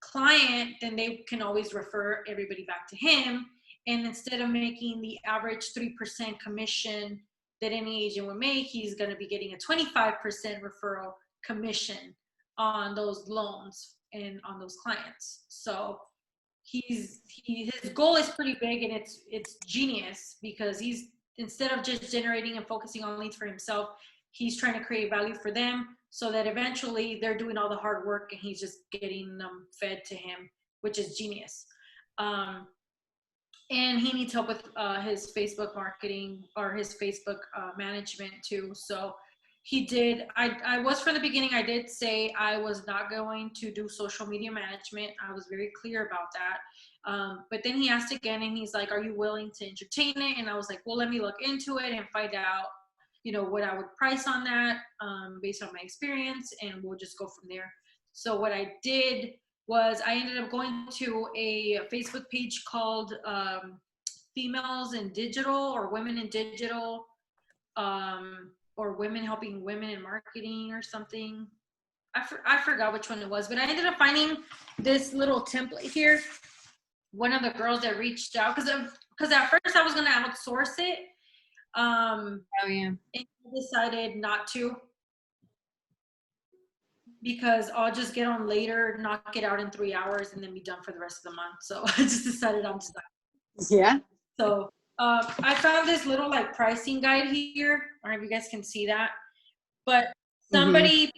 client, then they can always refer everybody back to him. And instead of making the average 3% commission that any agent would make, he's going to be getting a 25% referral commission on those loans and on those clients. So his goal is pretty big, and it's genius, because he's, instead of just generating and focusing on leads for himself, he's trying to create value for them, so that eventually they're doing all the hard work and he's just getting them fed to him, which is genius. And he needs help with his Facebook marketing, or his Facebook management too. So he did, I was, from the beginning, I did say I was not going to do social media management. I was very clear about that. But then he asked again, and he's like, are you willing to entertain it? And I was like, well, let me look into it and find out, you know, what I would price on that based on my experience, and we'll just go from there. So what I did was, I ended up going to a Facebook page called Females in Digital, or Women in Digital, or Women Helping Women in Marketing, or something. I forgot which one it was, but I ended up finding this little template here. One of the girls that reached out, because at first I was going to outsource it. And I decided not to, because I'll just get on later, knock it out in 3 hours, and then be done for the rest of the month. So I just decided I'm just not. Yeah. So I found this little like pricing guide here. I don't know if you guys can see that, but somebody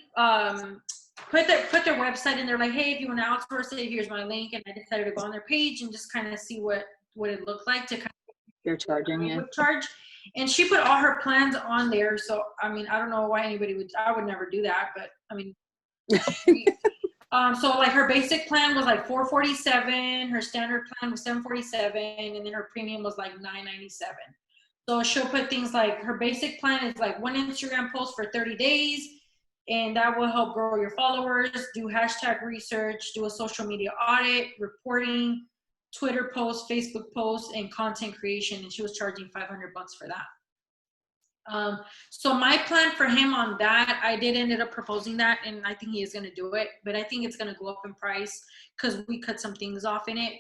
put their website in there, like, hey, if you want to outsource it, here's my link. And I decided to go on their page and just kind of see what it looked like to kind of You're charging, yeah. charge. And she put all her plans on there. So, I mean, I don't know why anybody I would never do that, but I mean, so like her basic plan was like $447, her standard plan was $747, and then her premium was like $997. So she'll put things like her basic plan is like 1 Instagram post for 30 days, and that will help grow your followers, do hashtag research, do a social media audit, reporting, Twitter posts, Facebook posts, and content creation. And she was charging $500 for that. So my plan for him on that, I did ended up proposing that, and I think he is going to do it, but I think it's going to go up in price because we cut some things off in it.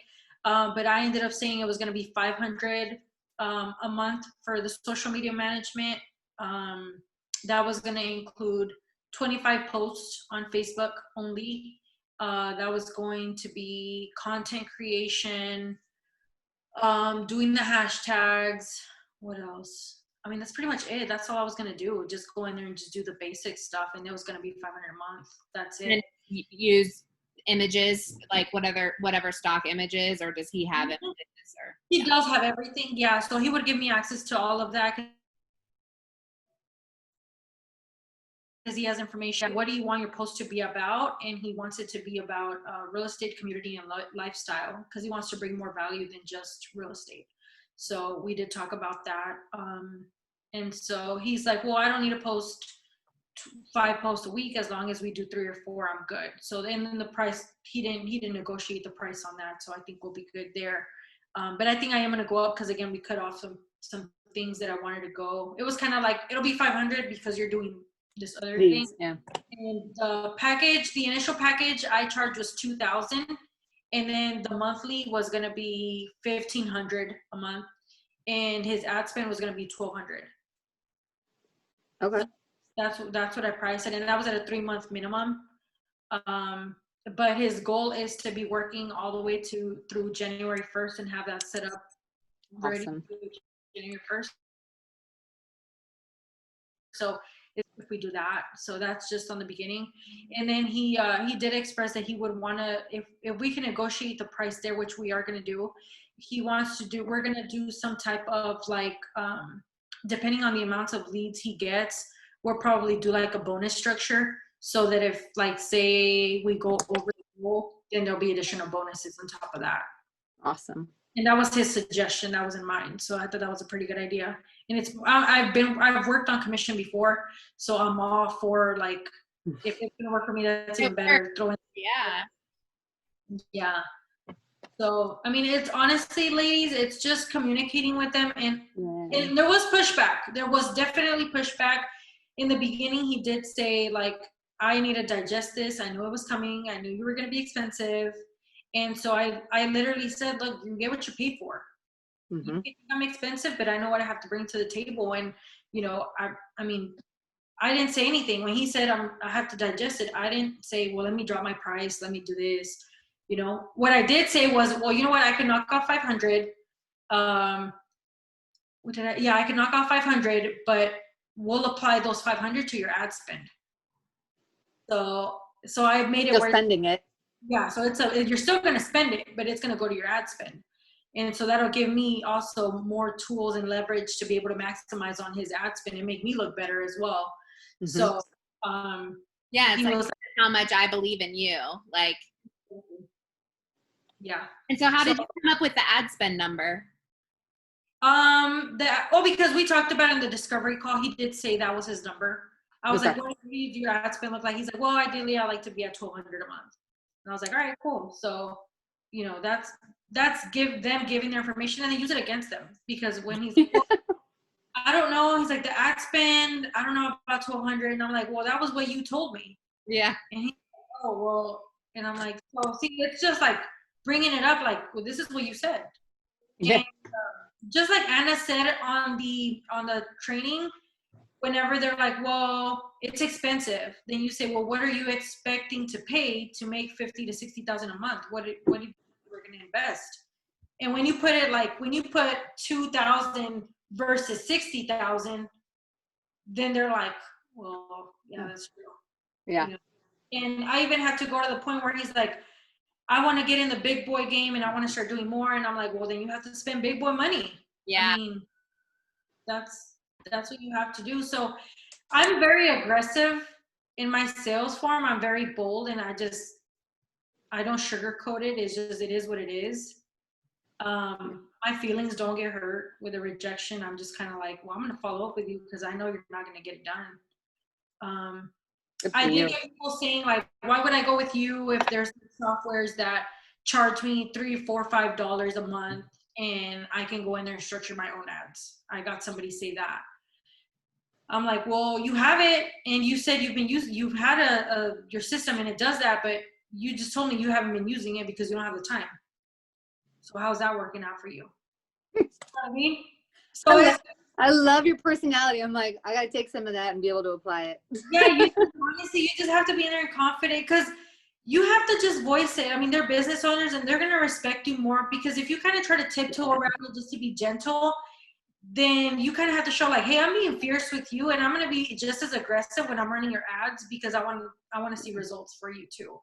But I ended up saying it was going to be $500 a month for the social media management. That was going to include 25 posts on Facebook only. That was going to be content creation, doing the hashtags. What else? I mean, that's pretty much it. That's all I was going to do. Just go in there and just do the basic stuff. And it was going to be $500 a month. That's it. And use images, like whatever stock images, or does he have images? Or he does have everything. Yeah. So he would give me access to all of that. Because he has information. What do you want your post to be about? And he wants it to be about real estate, community, and lifestyle, because he wants to bring more value than just real estate. So we did talk about that. And so he's like, well, I don't need to post 5 posts a week. As long as we do 3 or 4, I'm good. So then the price, he didn't negotiate the price on that. So I think we'll be good there. But I think I am going to go up because, again, we cut off some things that I wanted to go. It was kind of like, it'll be $500 because you're doing this other thing. Yeah. And the initial package I charged was $2,000, and then the monthly was going to be $1,500 a month, and his ad spend was going to be $1,200. Okay. That's what I priced it, and that was at a 3-month minimum. But his goal is to be working all the way through January 1st and have that set up ready Awesome. January 1st. So if we do that, so that's just on the beginning. And then he did express that he would want to, if we can negotiate the price there, which we are going to do, we're going to do some type of like, depending on the amounts of leads he gets, we'll probably do like a bonus structure, so that if, like, say we go over the goal, then there'll be additional bonuses on top of that. Awesome. And that was his suggestion. That was in mine. So I thought that was a pretty good idea. And I've worked on commission before, so I'm all for, like, if it's gonna work for me, that's even better. Yeah. So, I mean, it's honestly, ladies, it's just communicating with them. And there was pushback. There was definitely pushback. In the beginning, he did say, like, I need to digest this. I knew it was coming. I knew you were going to be expensive. And so I literally said, look, you get what you pay for. Mm-hmm. You can become expensive, but I know what I have to bring to the table. And, you know, I mean, I didn't say anything. When he said I have to digest it, I didn't say, well, let me drop my price. Let me do this. You know, what I did say was, well, you know what? I could knock off 500. I could knock off 500, but we'll apply those 500 to your ad spend. So I made it Still spending it. Yeah, so you're still going to spend it, but it's going to go to your ad spend. And so that'll give me also more tools and leverage to be able to maximize on his ad spend and make me look better as well. Mm-hmm. So, yeah, it's like how much I believe in you. Like, yeah. And so how did you come up with the ad spend number? Because we talked about it in the discovery call, he did say that was his number. I was like, what do your ad spend look like? He's like, well, ideally I like to be at $1,200 a month. And I was like, all right, cool. So, you know, that's giving their information, and they use it against them, because when he's like, well, I don't know. He's like, the ad spend, I don't know about 1,200. And I'm like, well, that was what you told me. Yeah. And he's like, oh, well, and I'm like, so see, it's just like bringing it up, like, well, this is what you said. Yeah. And, just like Anna said on the training, whenever they're like, well, it's expensive, then you say, well, what are you expecting to pay to make $50,000 to $60,000 a month? What do you think we're going to invest? And when you put it like, when you put 2,000 versus 60,000, then they're like, well, yeah, that's true. Yeah. You know? And I even had to go to the point where he's like, I want to get in the big boy game and I want to start doing more. And I'm like, well, then you have to spend big boy money. Yeah. I mean, that's what you have to do. So I'm very aggressive in my sales form. I'm very bold, and I don't sugarcoat it. It's just, it is what it is. My feelings don't get hurt with a rejection. I'm just kind of like, well, I'm going to follow up with you because I know you're not going to get it done. I did get people saying like, why would I go with you if there's softwares that charge me $3, $4, $5 a month and I can go in there and structure my own ads? I got somebody say that. I'm like, well, you have it, and you said you've had your system and it does that, but you just told me you haven't been using it because you don't have the time. So how's that working out for you? You know what I mean? So I love your personality. I'm like, I gotta take some of that and be able to apply it. Yeah, honestly, you just have to be in there and confident, because you have to just voice it. I mean, they're business owners and they're gonna respect you more, because if you kind of try to tiptoe around it just to be gentle, then you kind of have to show like, hey, I'm being fierce with you, and I'm gonna be just as aggressive when I'm running your ads, because I want to see results for you too.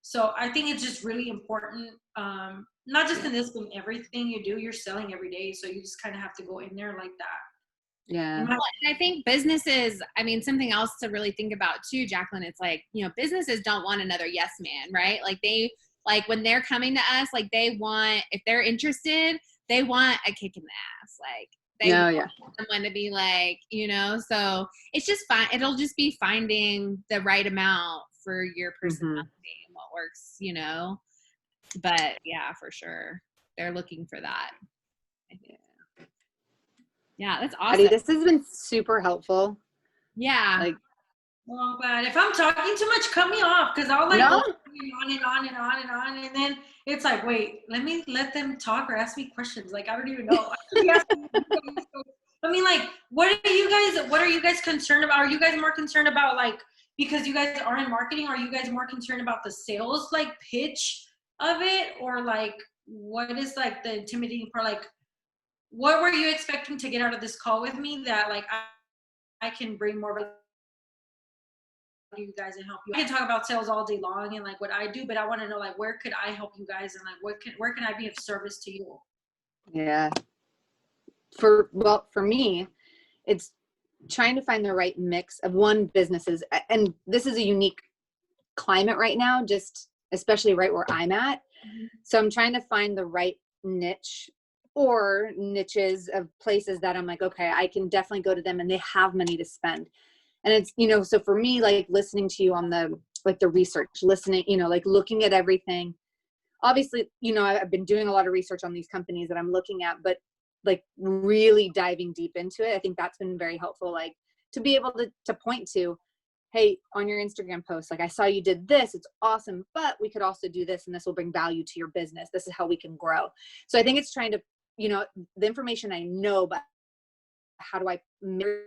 So I think it's just really important, not just in this, but in everything you do. You're selling every day, so you just kind of have to go in there like that. Yeah. Well, and I think businesses, I mean, something else to really think about too, Jacqueline, it's like, you know, businesses don't want another yes man, right? Like when they're coming to us, like they want, if they're interested, they want a kick in the ass. Like they want someone to be like, you know, so it's just fine. It'll just be finding the right amount for your personality and what works, you know, but yeah, for sure. They're looking for that. Yeah, that's awesome. Addie, this has been super helpful. Yeah. Like, well, but if I'm talking too much, cut me off, because I'll like go on and on and on and on, and then it's like, wait, let them talk or ask me questions. Like, I don't even know. I mean, like, what are you guys concerned about? Are you guys more concerned about, like, because you guys are in marketing, are you guys more concerned about the sales like pitch of it, or like what is like the intimidating part? Like, what were you expecting to get out of this call with me that like I can bring more value to you guys and help you? I can talk about sales all day long and like what I do, but I want to know like, where could I help you guys, and like where can I be of service to you? Yeah. For me, it's trying to find the right mix of businesses, and this is a unique climate right now, just especially right where I'm at. So I'm trying to find the right niche or niches of places that I'm like, okay, I can definitely go to them and they have money to spend. And it's, you know, so for me, like listening to you on the research, listening, you know, like looking at everything, obviously, you know, I've been doing a lot of research on these companies that I'm looking at, but like really diving deep into it. I think that's been very helpful, like to be able to point to, hey, on your Instagram post, like I saw you did this, it's awesome, but we could also do this and this will bring value to your business. This is how we can grow. So I think it's trying to, you know, the information I know, but how do I marry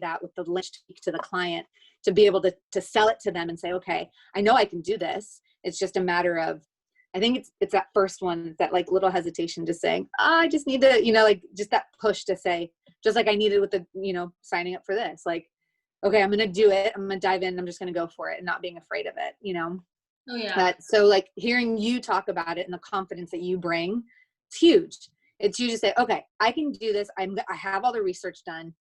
that with the link to the client to be able to sell it to them and say, okay, I know I can do this. It's just a matter of, I think it's that first one, that like little hesitation to saying, I just need to, you know, like just that push to say, just like I needed with the, you know, signing up for this, like, okay, I'm going to do it. I'm going to dive in. I'm just going to go for it and not being afraid of it, you know? Oh yeah. So like hearing you talk about it and the confidence that you bring, it's huge. It's you just say, okay, I can do this. I have all the research done.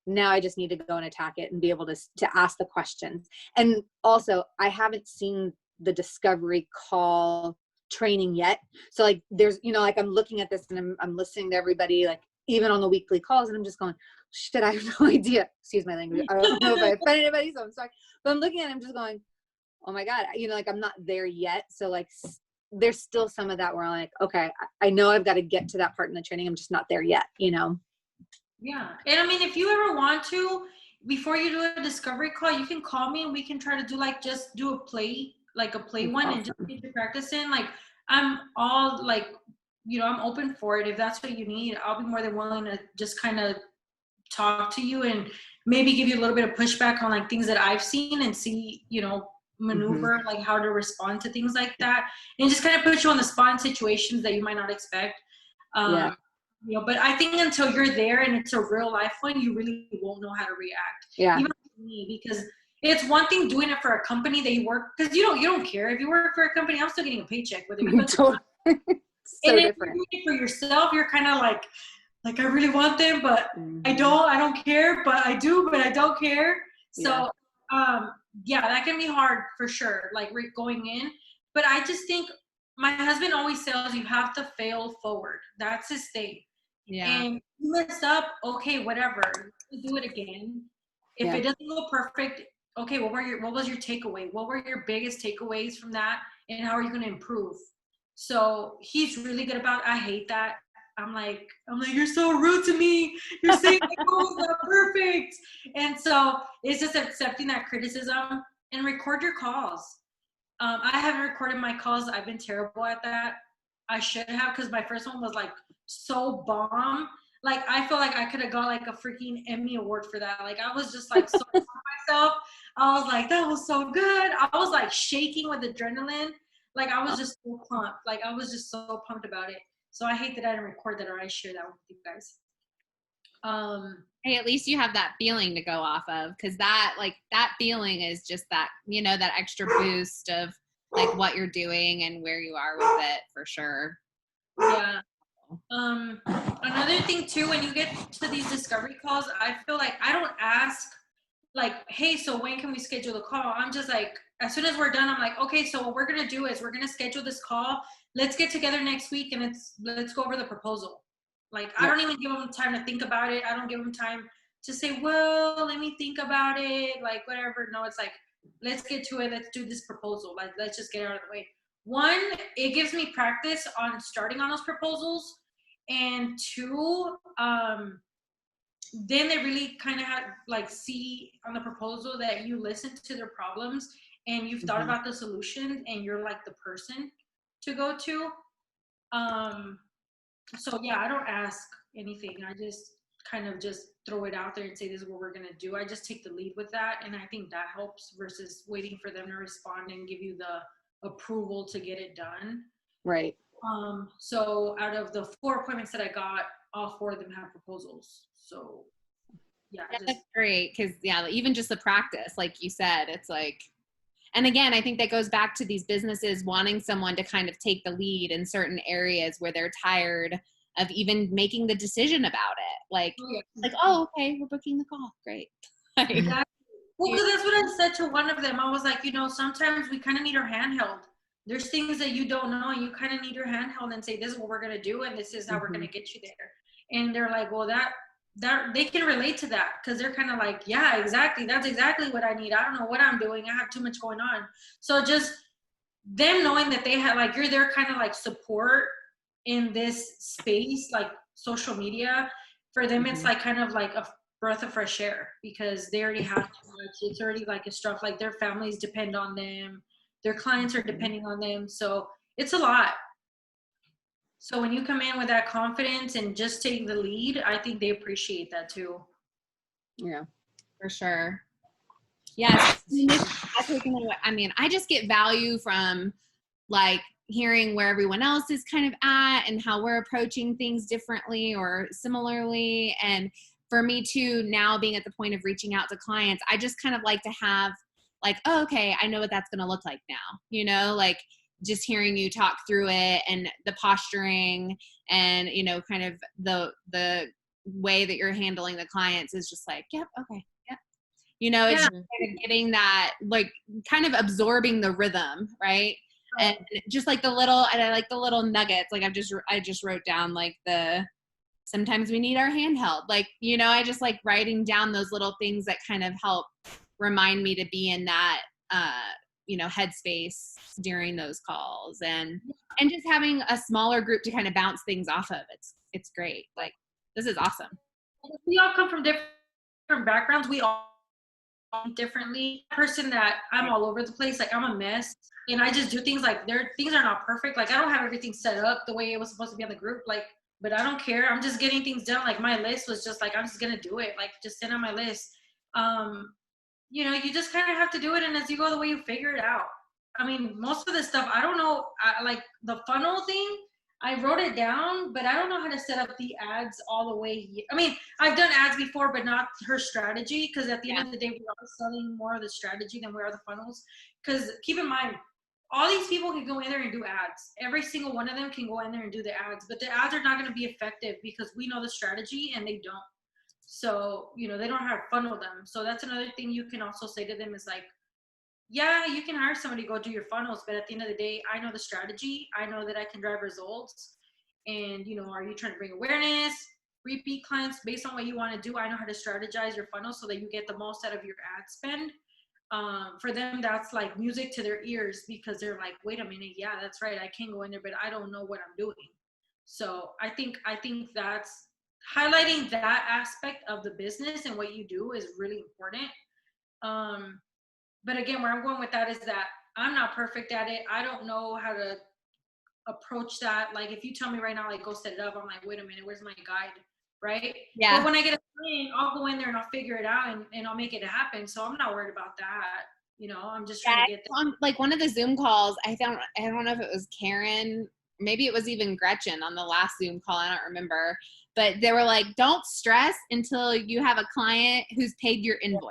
Now I just need to go and attack it and be able to ask the questions. And also I haven't seen the discovery call training yet. So like there's, you know, like I'm looking at this and I'm listening to everybody, like even on the weekly calls, and I'm just going, shit, I have no idea. Excuse my language. I don't know if I offended anybody, so I'm sorry. But I'm looking at it, I'm just going, oh my God, you know, like I'm not there yet. So like there's still some of that where I'm like, okay, I know I've got to get to that part in the training. I'm just not there yet, you know? Yeah. And I mean, if you ever want to, before you do a discovery call, you can call me and we can try to do like, just do a play, like a play one, and just get your practice in. Like I'm all like, you know, I'm open for it. If that's what you need, I'll be more than willing to just kind of talk to you and maybe give you a little bit of pushback on like things that I've seen and see, you know, maneuver like how to respond to things like that, and just kind of put you on the spot in situations that you might not expect. You know, but I think until you're there and it's a real life one, you really won't know how to react. Yeah. Even for me, because it's one thing doing it for a company that you work, because you don't care if you work for a company. I'm still getting a paycheck whether you Totally. So and if different. you're doing it for yourself, you're kind of like I really want them, but I don't care, but I do, but I don't care. So yeah, that can be hard for sure, like going in. But I just think my husband always says you have to fail forward. That's his thing. Yeah. And you messed up, okay, whatever. You do it again. If it doesn't go perfect, okay, what was your takeaway? What were your biggest takeaways from that? And how are you going to improve? So he's really good about, I hate that. I'm like, you're so rude to me. You're saying my goal's not perfect. And so it's just accepting that criticism and record your calls. I haven't recorded my calls. I've been terrible at that. I should have, because my first one was like so bomb. Like I feel like I could have got like a freaking Emmy award for that. Like I was just like so proud of myself. I was like, that was so good. I was like shaking with adrenaline. Like I was just so pumped. Like I was just so pumped about it. So I hate that I didn't record that or I share that with you guys. Hey, at least you have that feeling to go off of, because that feeling is just that, that extra boost of like what you're doing and where you are with it, for sure. Yeah. Another thing too, when you get to these discovery calls, I feel like I don't ask like, hey, so when can we schedule the call? I'm just like, as soon as we're done, I'm like, okay, so what we're going to do is we're going to schedule this call. Let's get together next week and let's go over the proposal. Like, I don't even give them time to think about it. I don't give them time to say, well, let me think about it. Like, whatever. No, it's like, let's get to it. Let's do this proposal. Like, let's just get it out of the way. One, it gives me practice on starting on those proposals. And two, then they really kind of have like see on the proposal that you listen to their problems and you've thought about the solution and you're like the person to go to. So yeah, I don't ask anything. I just kind of just throw it out there and say, this is what we're going to do. I just take the lead with that. And I think that helps versus waiting for them to respond and give you the approval to get it done. Right. So out of the 4 appointments that I got, all 4 of them have proposals. So yeah, that's great. Because even just the practice, like you said, it's like, and again, I think that goes back to these businesses wanting someone to kind of take the lead in certain areas where they're tired of even making the decision about it. Like, oh, okay, we're booking the call. Great. Exactly. Well, because that's what I said to one of them. I was like, sometimes we kind of need our hand held. There's things that you don't know and you kind of need your hand held and say, this is what we're going to do. And this is how we're going to get you there. And they're like, well, that they can relate to that because they're kind of like, yeah, exactly. That's exactly what I need. I don't know what I'm doing. I have too much going on. So just them knowing that they have, like, you're their kind of like support in this space, like social media, for them, it's like kind of like a breath of fresh air because they already have too much. It's already like a stuff, like their families depend on them. Their clients are depending on them. So it's a lot. So when you come in with that confidence and just take the lead, I think they appreciate that too. Yeah, for sure. Yes. I mean, I just get value from like hearing where everyone else is kind of at and how we're approaching things differently or similarly. And for me too, now being at the point of reaching out to clients, I just kind of like to have like, oh, okay, I know what that's going to look like now, like just hearing you talk through it and the posturing and, kind of the way that you're handling the clients is just like, yep. Okay. Yep. It's just kind of getting that, like kind of absorbing the rhythm. Right. And just like and I like the little nuggets. Like I just wrote down like sometimes we need our handheld. Like, I just like writing down those little things that kind of help remind me to be in that, headspace during those calls and just having a smaller group to kind of bounce things off of. It's great. Like, this is awesome. We all come from different backgrounds. We all differently. Person that I'm all over the place. Like I'm a mess and I just do things like things are not perfect. Like I don't have everything set up the way it was supposed to be on the group. Like, but I don't care. I'm just getting things done. Like my list was just like, I'm just going to do it. Like just send out my list. You just kind of have to do it. And as you go the way you figure it out. I mean, most of this stuff, I don't know, like the funnel thing, I wrote it down, but I don't know how to set up the ads all the way. I mean, I've done ads before, but not her strategy. Because at the end of the day, we are selling more of the strategy than we are the funnels. Because keep in mind, all these people can go in there and do ads. Every single one of them can go in there and do the ads, but the ads are not going to be effective because we know the strategy and they don't. So, you know, they don't know how to funnel them. So that's another thing you can also say to them is like, yeah, you can hire somebody to go do your funnels, but at the end of the day, I know the strategy. I know that I can drive results. And, you know, are you trying to bring awareness, repeat clients based on what you want to do? I know how to strategize your funnel so that you get the most out of your ad spend. For them, that's like music to their ears because they're like, wait a minute, yeah, that's right. I can go in there, but I don't know what I'm doing. So I think that's highlighting that aspect of the business and what you do is really important. But again, where I'm going with that is that I'm not perfect at it. I don't know how to approach that. Like if you tell me right now, like go set it up, I'm like, wait a minute, where's my guide? Right? Yeah. But when I get a client, I'll go in there and I'll figure it out and I'll make it happen. So I'm not worried about that. You know, I'm just trying to get on like one of the Zoom calls, I don't know if it was Karen, maybe it was even Gretchen on the last Zoom call, I don't remember, but they were like, don't stress until you have a client who's paid your invoice.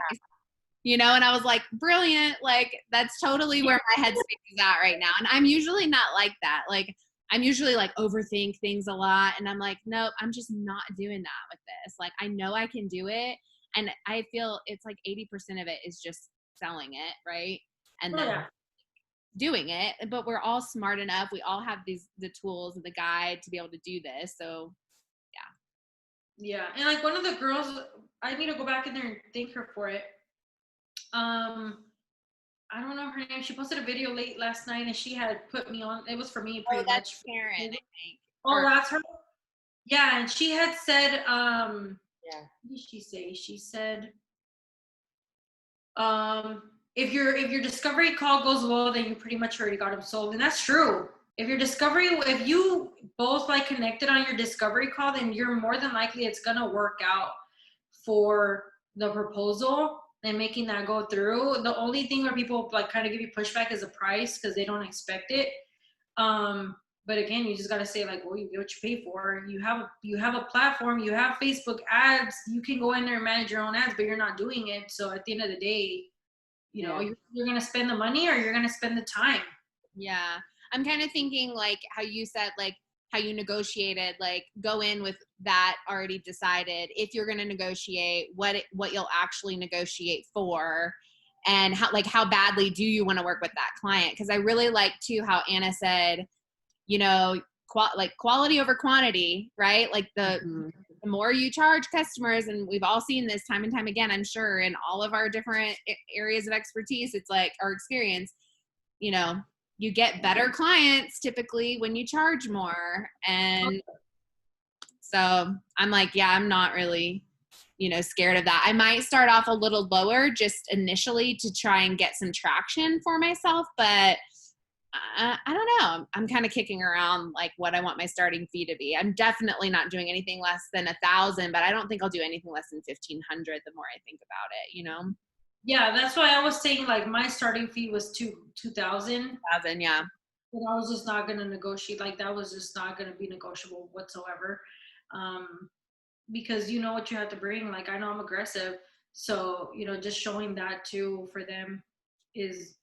You know, and I was like, brilliant. Like, that's totally where my headspace is at right now. And I'm usually not like that. Like, I'm usually like overthink things a lot. And I'm like, nope, I'm just not doing that with this. Like, I know I can do it. And I feel it's like 80% of it is just selling it, right? And then doing it. But we're all smart enough. We all have the tools and the guide to be able to do this. So, yeah. Yeah. And like one of the girls, I need to go back in there and thank her for it. I don't know her name. She posted a video late last night and she had put me on. It was for me pretty That's much. Karen, I think. Oh, that's her. Yeah, and she had said, Yeah. what did she say? She said, if your discovery call goes well, then you pretty much already got them sold, and that's true. If you both like connected on your discovery call, then you're more than likely it's gonna work out for the proposal and making that go through. The only thing where people like kind of give you pushback is the price because they don't expect it. But again, you just got to say like, well, you get what you pay for. You have a platform, you have Facebook ads, you can go in there and manage your own ads, but you're not doing it. So at the end of the day, you know, you're going to spend the money or you're going to spend the time. Yeah. I'm kind of thinking like how you said, like how you negotiated, like go in with that already decided. If you're going to negotiate, what you'll actually negotiate for, and how badly do you want to work with that client? Because I really like too how Anna said, you know, quality over quantity, right? Like the more you charge customers, and we've all seen this time and time again, I'm sure in all of our different areas of expertise, it's like our experience, you know, you get better clients typically when you charge more. And so I'm like, yeah, I'm not really, you know, scared of that. I might start off a little lower just initially to try and get some traction for myself, but I don't know. I'm kind of kicking around like what I want my starting fee to be. I'm definitely not doing anything less than 1,000, but I don't think I'll do anything less than 1,500 the more I think about it, you know? Yeah, that's why I was saying like my starting fee was 2,000. 1,000, yeah. But I was just not going to negotiate. Like that was just not going to be negotiable whatsoever. Because you know what you have to bring. Like I know I'm aggressive. So, you know, just showing that too for them is,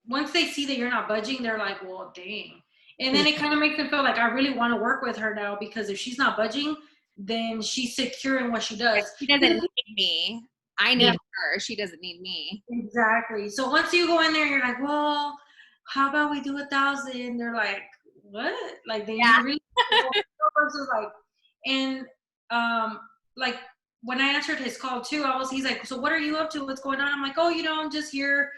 once they see that you're not budging, they're like, well, dang. And then it kind of makes them feel like I really want to work with her now, because if she's not budging, then she's secure in what she does. She doesn't need me. I need her. She doesn't need me. Exactly. So once you go in there, you're like, well, how about we do 1,000? They're like, what? Like they really versus like, and like when I answered his call too, he's like, so what are you up to? What's going on? I'm like, oh, you know, I'm just here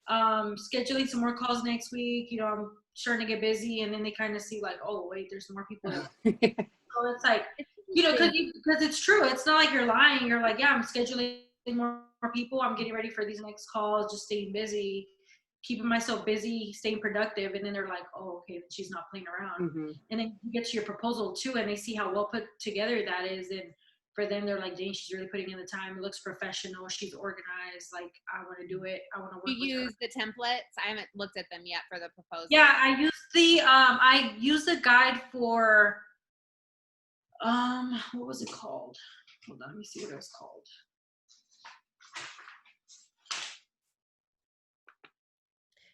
scheduling some more calls next week. You know, I'm starting to get busy. And then they kind of see like, oh, wait, there's more people. So it's like, you know, because it's true. It's not like you're lying. You're like, yeah, I'm scheduling more people. I'm getting ready for these next calls, just staying busy, keeping myself busy, staying productive. And then they're like, oh, okay, then she's not playing around. And then you get to your proposal too, and they see how well put together that is. And for them, they're like, dang, she's really putting in the time. It looks professional. She's organized. Like, I want to do it. I want to work with You her. use the templates? I haven't looked at them yet for the proposal. Yeah, I used the guide for, what was it called? Hold on, let me see what it was called.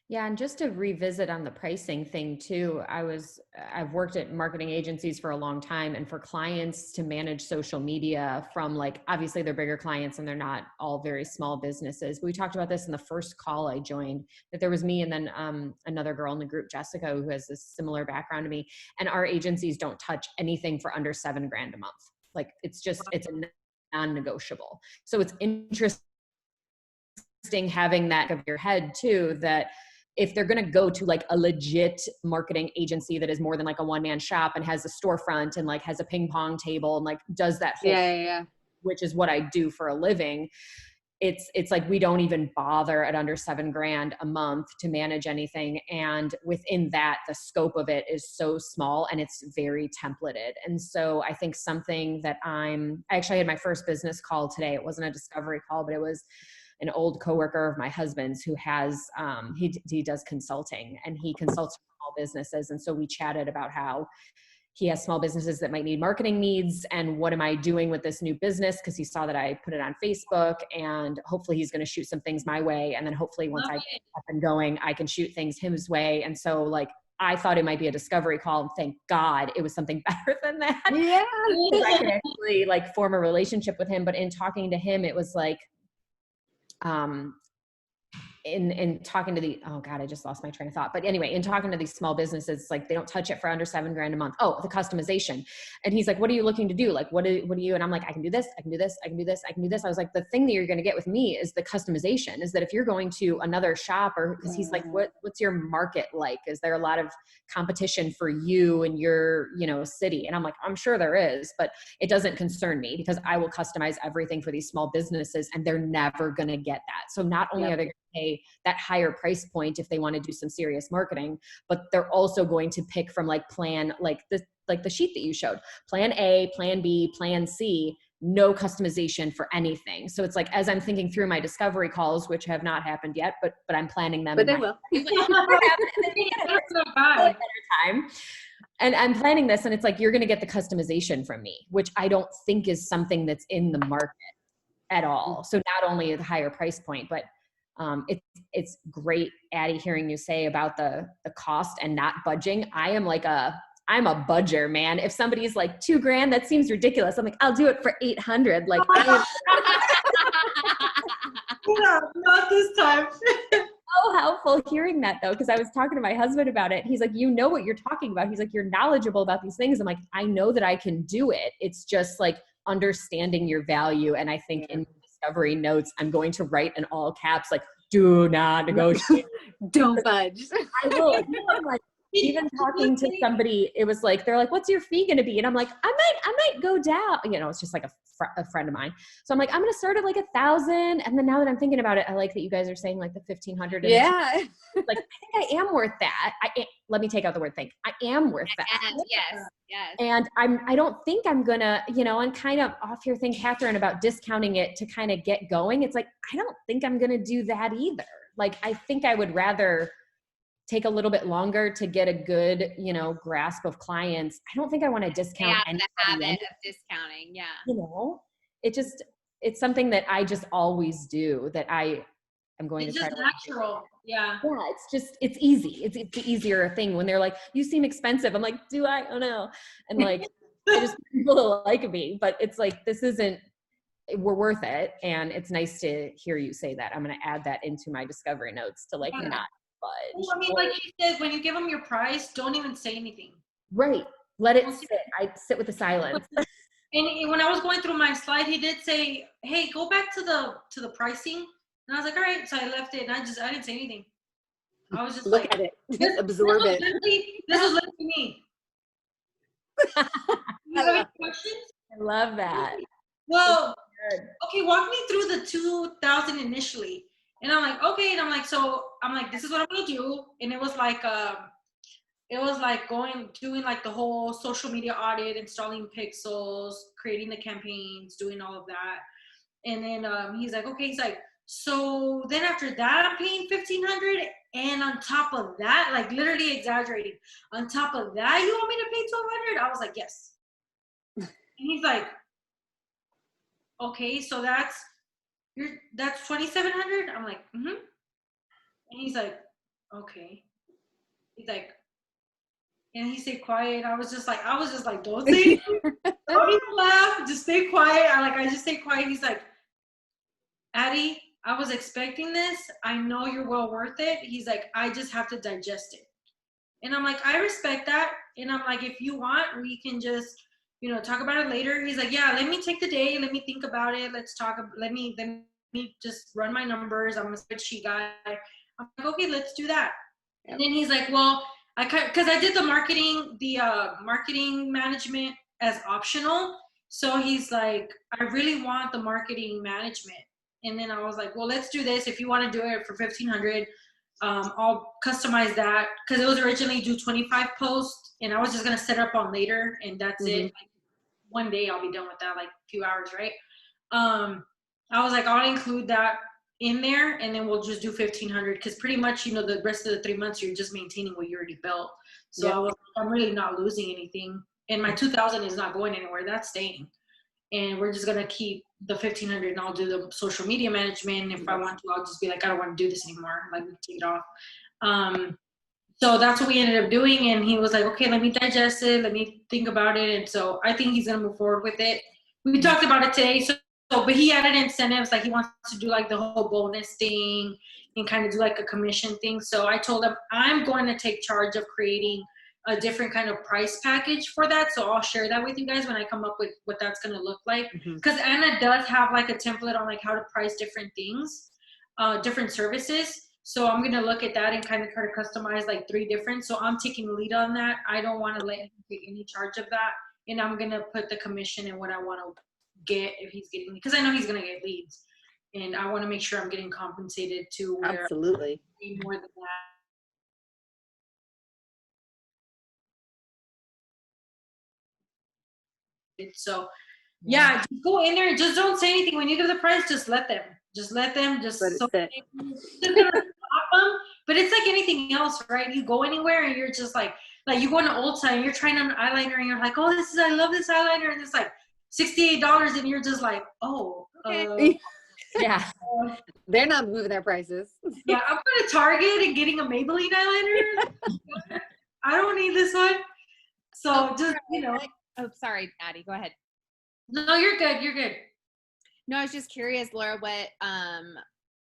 Yeah, and just to revisit on the pricing thing too, I've worked at marketing agencies for a long time, and for clients to manage social media from, like, obviously they're bigger clients and they're not all very small businesses. But we talked about this in the first call I joined, that there was me and then another girl in the group, Jessica, who has a similar background to me, and our agencies don't touch anything for under $7,000 a month. Like, it's a non-negotiable. So it's interesting having that of your head too, that if they're going to go to like a legit marketing agency that is more than like a one-man shop and has a storefront and like has a ping pong table and like does that whole Yeah. which is what I do for a living, it's like we don't even bother at under $7,000 a month to manage anything. And within that, the scope of it is so small and it's very templated. And so I think something that I actually had my first business call today. It wasn't a discovery call, but it was an old coworker of my husband's who has, he does consulting, and he consults for small businesses. And so we chatted about how he has small businesses that might need marketing needs, and what am I doing with this new business? Because he saw that I put it on Facebook, and hopefully he's going to shoot some things my way. And then hopefully once I get up and going, I can shoot things his way. And so like, I thought it might be a discovery call, and thank God it was something better than that. Yeah. Because I could actually like form a relationship with him. But in talking to him, it was like, in talking to oh God, I just lost my train of thought. But anyway, in talking to these small businesses, like they don't touch it for under $7,000 a month. Oh, the customization. And he's like, what are you looking to do? Like, what do you, and I'm like, I can do this. I can do this. I can do this. I can do this. I was like, the thing that you're going to get with me is the customization, is that if you're going to another shop, or because he's like, what's your market like? Is there a lot of competition for you and your, city? And I'm like, I'm sure there is, but it doesn't concern me because I will customize everything for these small businesses, and they're never going to get that. So not only are they going to pay that higher price point if they want to do some serious marketing, but they're also going to pick from like plan, like the sheet that you showed, plan A, plan B, plan C, no customization for anything. So it's like, as I'm thinking through my discovery calls, which have not happened yet, but I'm planning them. But they will. Time. And I'm planning this, and it's like, you're going to get the customization from me, which I don't think is something that's in the market at all. So not only the higher price point, but it's great, Addie, hearing you say about the cost and not budging. I'm a budger, man. If somebody's like $2,000, that seems ridiculous. I'm like, I'll do it for 800. Like, yeah, not this time. So helpful hearing that though, because I was talking to my husband about it. He's like, you know what you're talking about. He's like, you're knowledgeable about these things. I'm like, I know that I can do it. It's just like understanding your value. And I think in discovery notes, I'm going to write in all caps, like, do not negotiate. Don't budge. I will. I'm like, even talking to somebody, it was like, they're like, what's your fee going to be? And I'm like, I might go down, it's just like a friend of mine. So I'm like, I'm going to start at like 1,000. And then now that I'm thinking about it, I like that you guys are saying like the 1,500. Yeah. Like, I think I am worth that. Let me take out the word think. I am worth that. Yes. And I don't think I'm gonna, and kind of off your thing, Catherine, about discounting it to kind of get going. It's like, I don't think I'm going to do that either. Like, I think I would rather take a little bit longer to get a good, grasp of clients. I don't think I want to discount. Yeah, the habit of discounting. Yeah. It's something that I just always do, that I'm going it's to try just to natural. Yeah. It's easy. It's the easier thing when they're like, you seem expensive. I'm like, do I? Oh no. And like, I just people to like me, but it's like, we're worth it. And it's nice to hear you say that. I'm going to add that into my discovery notes to like not budge. Well, I mean, like you said, when you give them your price, don't even say anything. Right. Let it sit. I sit with the silence. And when I was going through my slide, he did say, hey, go back to the pricing. And I was like, all right. So I left it, and I didn't say anything. I was just look at it, absorb it. This was literally me. You have any questions? I love that. Well, okay, walk me through the 2,000 initially. And I'm like, okay. And I'm like, this is what I'm going to do. And it was like, it was like doing like the whole social media audit, installing pixels, creating the campaigns, doing all of that. And then he's like, okay, he's like, so then after that, I'm paying $1,500, and on top of that, like literally exaggerating, on top of that, you want me to pay $1,200? I was like, yes. And he's like, okay, so that's $2,700. I'm like, mm-hmm. And he's like, okay. He's like, and he stayed quiet. I was just like, don't say anything. Don't even laugh. Just stay quiet. I just stay quiet. He's like, Addie, I was expecting this. I know you're well worth it. He's like, I just have to digest it. And I'm like, I respect that. And I'm like, if you want, we can just, talk about it later. He's like, yeah, let me take the day. Let me think about it. Let's talk. Let me just run my numbers. I'm a spreadsheet guy. I'm like, okay, let's do that. And then he's like, well, because I did the marketing management as optional. So he's like, I really want the marketing management. And then I was like, well, let's do this. If you want to do it for $1,500, I'll customize that, because it was originally do 25 posts, and I was just gonna set up on later, and that's it. Like, one day I'll be done with that, like a few hours, right? I was like, I'll include that in there, and then we'll just do 1,500, because pretty much, the rest of the 3 months you're just maintaining what you already built. So I'm really not losing anything, and my 2,000 is not going anywhere. That's staying. And we're just gonna keep the 1,500, and I'll do the social media management. If I want to, I'll just be like, I don't want to do this anymore. Like, take it off. So that's what we ended up doing. And he was like, okay, let me digest it. Let me think about it. And so I think he's gonna move forward with it. We talked about it today. But he added incentives. Like, he wants to do like the whole bonus thing and kind of do like a commission thing. So I told him I'm going to take charge of creating a different kind of price package for that. So I'll share that with you guys when I come up with what that's going to look like. Because Anna does have like a template on like how to price different things, different services. So I'm going to look at that and kind of try to customize like 3 different. So I'm taking the lead on that. I don't want to let him take any charge of that. And I'm going to put the commission in what I want to get if he's getting, because I know he's going to get leads. And I want to make sure I'm getting compensated to where Absolutely. more than that. So yeah, just go in there and just don't say anything. When you give the price, just let them just Let it sit. But it's like anything else, right? You go anywhere and you're just like you go into Ulta and you're trying on eyeliner and you're like, oh, I love this eyeliner, and it's like $68, and you're just like, oh, Yeah. They're not moving their prices. Yeah, I'm going to Target and getting a Maybelline eyeliner. I don't need this one. So just, Oh, sorry, Addie, go ahead. No, you're good. You're good. No, I was just curious, Laura,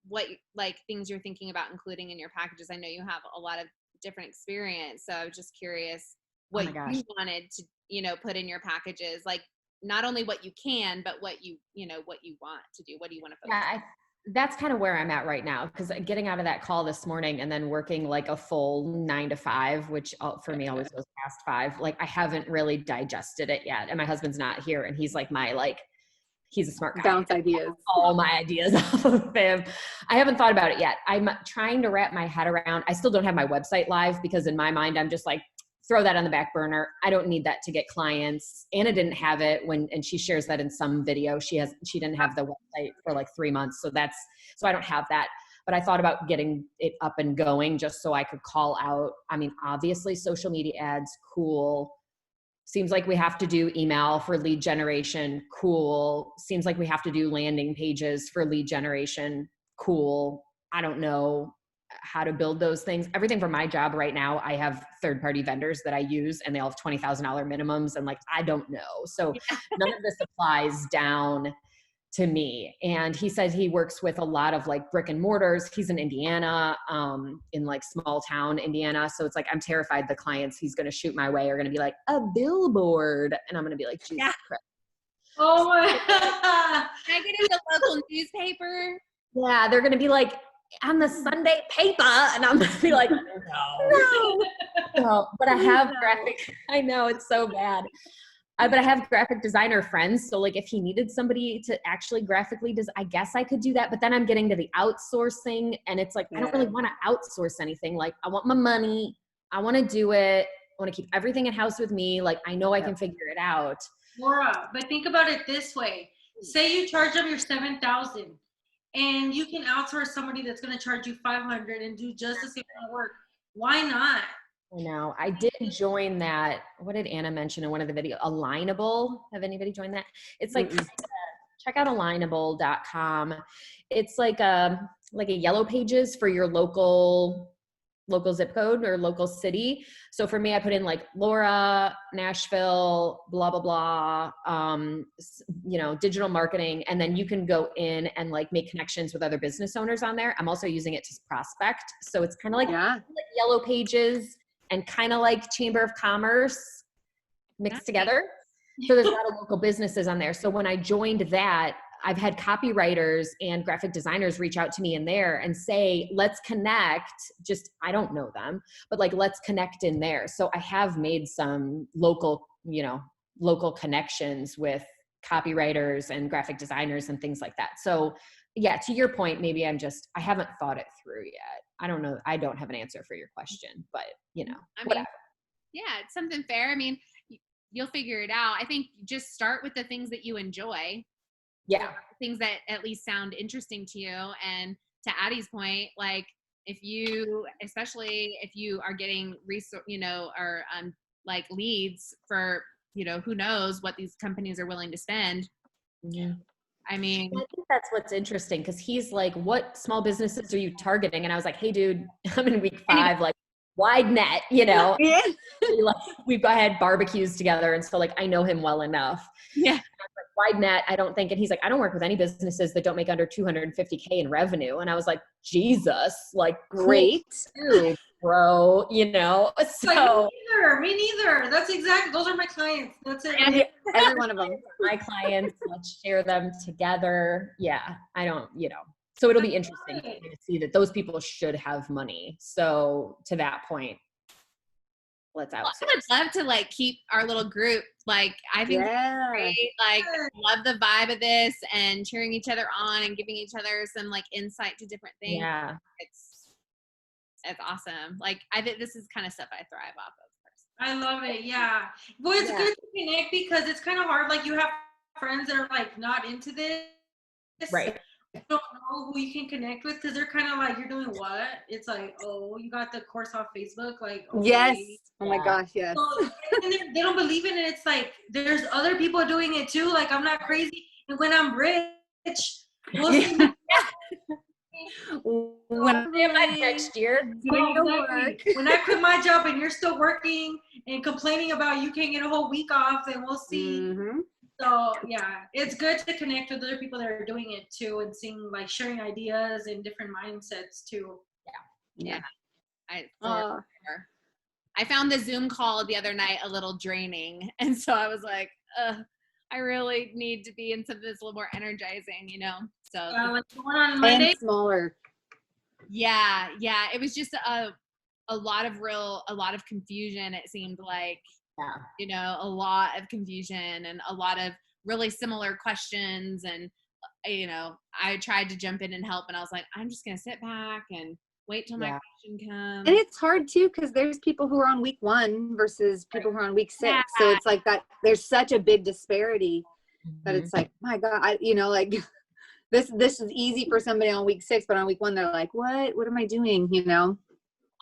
what like things you're thinking about including in your packages. I know you have a lot of different experience, so I was just curious what you wanted to, put in your packages, like not only what you can, but what you want to do. What do you want to focus on? That's kind of where I'm at right now, because getting out of that call this morning and then working like a full 9 to 5, which for me always goes past 5, like I haven't really digested it yet. And my husband's not here, and he's like he's a smart guy. Bounce ideas. All my ideas off of him. I haven't thought about it yet. I'm trying to wrap my head around. I still don't have my website live, because in my mind, I'm just like, throw that on the back burner. I don't need that to get clients. Anna didn't have it and she shares that in some video. She didn't have the website for like 3 months. So I don't have that, but I thought about getting it up and going just so I could call out. I mean, obviously social media ads, cool. Seems like we have to do email for lead generation, cool. Seems like we have to do landing pages for lead generation, cool. I don't know how to build those things. Everything for my job right now, I have third-party vendors that I use, and they all have $20,000 minimums, and like, I don't know. So none of this applies down to me. And he says he works with a lot of like brick and mortars. He's in Indiana, in like small town Indiana. So it's like, I'm terrified the clients he's going to shoot my way are going to be like, a billboard. And I'm going to be like, Jesus Christ. Oh my. Can I get in the local newspaper? Yeah, they're going to be like, on the Sunday paper, and I'm gonna be like, no. But I have I know it's so bad. But I have graphic designer friends, so like if he needed somebody to actually graphically design, I guess I could do that. But then I'm getting to the outsourcing, and it's like I don't really want to outsource anything. Like I want my money. I want to do it. I want to keep everything in house with me. Like, I know I can figure it out. Laura, but think about it this way. Say you charge them your 7,000 and you can outsource somebody that's going to charge you 500 and do just the same amount of work. Why not? I know. I did join that. What did Anna mention in one of the videos? Alignable. Have anybody joined that? It's like, check out alignable.com. It's like a yellow pages for your local zip code or local city. So for me, I put in like Laura, Nashville, blah, blah, blah, digital marketing. And then you can go in and like make connections with other business owners on there. I'm also using it to prospect. So it's kind of like yellow pages and kind of like Chamber of Commerce mixed together. So there's a lot of local businesses on there. So when I joined that, I've had copywriters and graphic designers reach out to me in there and say, let's connect. Just, I don't know them, but like, let's connect in there. So I have made some local connections with copywriters and graphic designers and things like that. So yeah, to your point, maybe I haven't thought it through yet. I don't know. I don't have an answer for your question, but whatever. Yeah, it's something fair. I mean, you'll figure it out. I think just start with the things that you enjoy. Yeah. Things that at least sound interesting to you. And to Addie's point, like especially if you are getting like leads for, who knows what these companies are willing to spend. Yeah. I mean, I think that's what's interesting because he's like, what small businesses are you targeting? And I was like, hey dude, I'm in week 5, like wide net, Yeah. We've had barbecues together. And so like, I know him well enough. Yeah. Wide net, I don't think. And he's like, I don't work with any businesses that don't make under 250K in revenue. And I was like, Jesus, like, great, cool, bro, So like, me neither. That's exactly, those are my clients. That's it. And every one of them. My clients, let's share them together. Yeah, I don't, so it'll be interesting to see that those people should have money. So to that point, let's outsource. I would love to like keep our little group. Like, I think it's great. Like, love the vibe of this and cheering each other on and giving each other some like insight to different things. Yeah. It's awesome. Like, I think this is kind of stuff I thrive off of. I love it. Yeah. Well, it's good to connect because it's kind of hard. Like, you have friends that are like not into this. Right. You don't know who you can connect with because they're kind of like, you're doing what? It's like, oh, you got the course off Facebook. Like, okay. Yes. Oh my gosh, yes. So, and they don't believe in it. It's like, there's other people doing it too. Like, I'm not crazy. And when I'm rich, we'll see. When next year, when I quit my job and you're still working and complaining about you can't get a whole week off, then we'll see. Mm-hmm. So yeah, it's good to connect with other people that are doing it too and seeing, like, sharing ideas and different mindsets too. Yeah. I found the Zoom call the other night a little draining. And so I was like, I really need to be in something that's a little more energizing, So like the one on Monday. And smaller. Yeah. It was just a lot of confusion. It seemed like, a lot of confusion and a lot of really similar questions. And, I tried to jump in and help, and I was like, I'm just going to sit back and wait till my question comes. And it's hard too, because there's people who are on week 1 versus people who are on week 6. Yeah. So it's like that, there's such a big disparity that it's like, my God, like this is easy for somebody on week 6, but on week 1, they're like, what am I doing?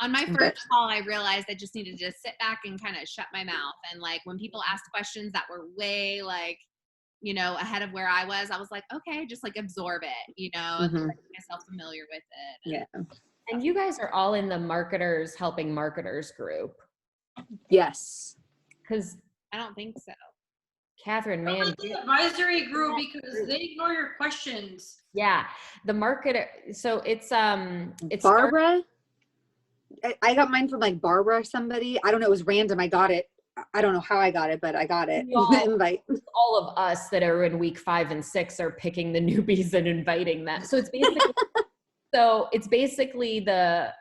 On my first call, I realized I just needed to just sit back and kind of shut my mouth. And like, when people asked questions that were way like, ahead of where I was like, okay, just like absorb it, and make myself familiar with it. Yeah. And you guys are all in the marketers helping marketers group. Yes. Because I don't think so. Catherine, man. The advisory group, because they ignore your questions. Yeah. The marketer. So it's Barbara. I got mine from like Barbara or somebody. I don't know. It was random. I got it. I don't know how I got it, but I got it. The invite. All of us that are in week 5 and 6 are picking the newbies and inviting them. So it's basically the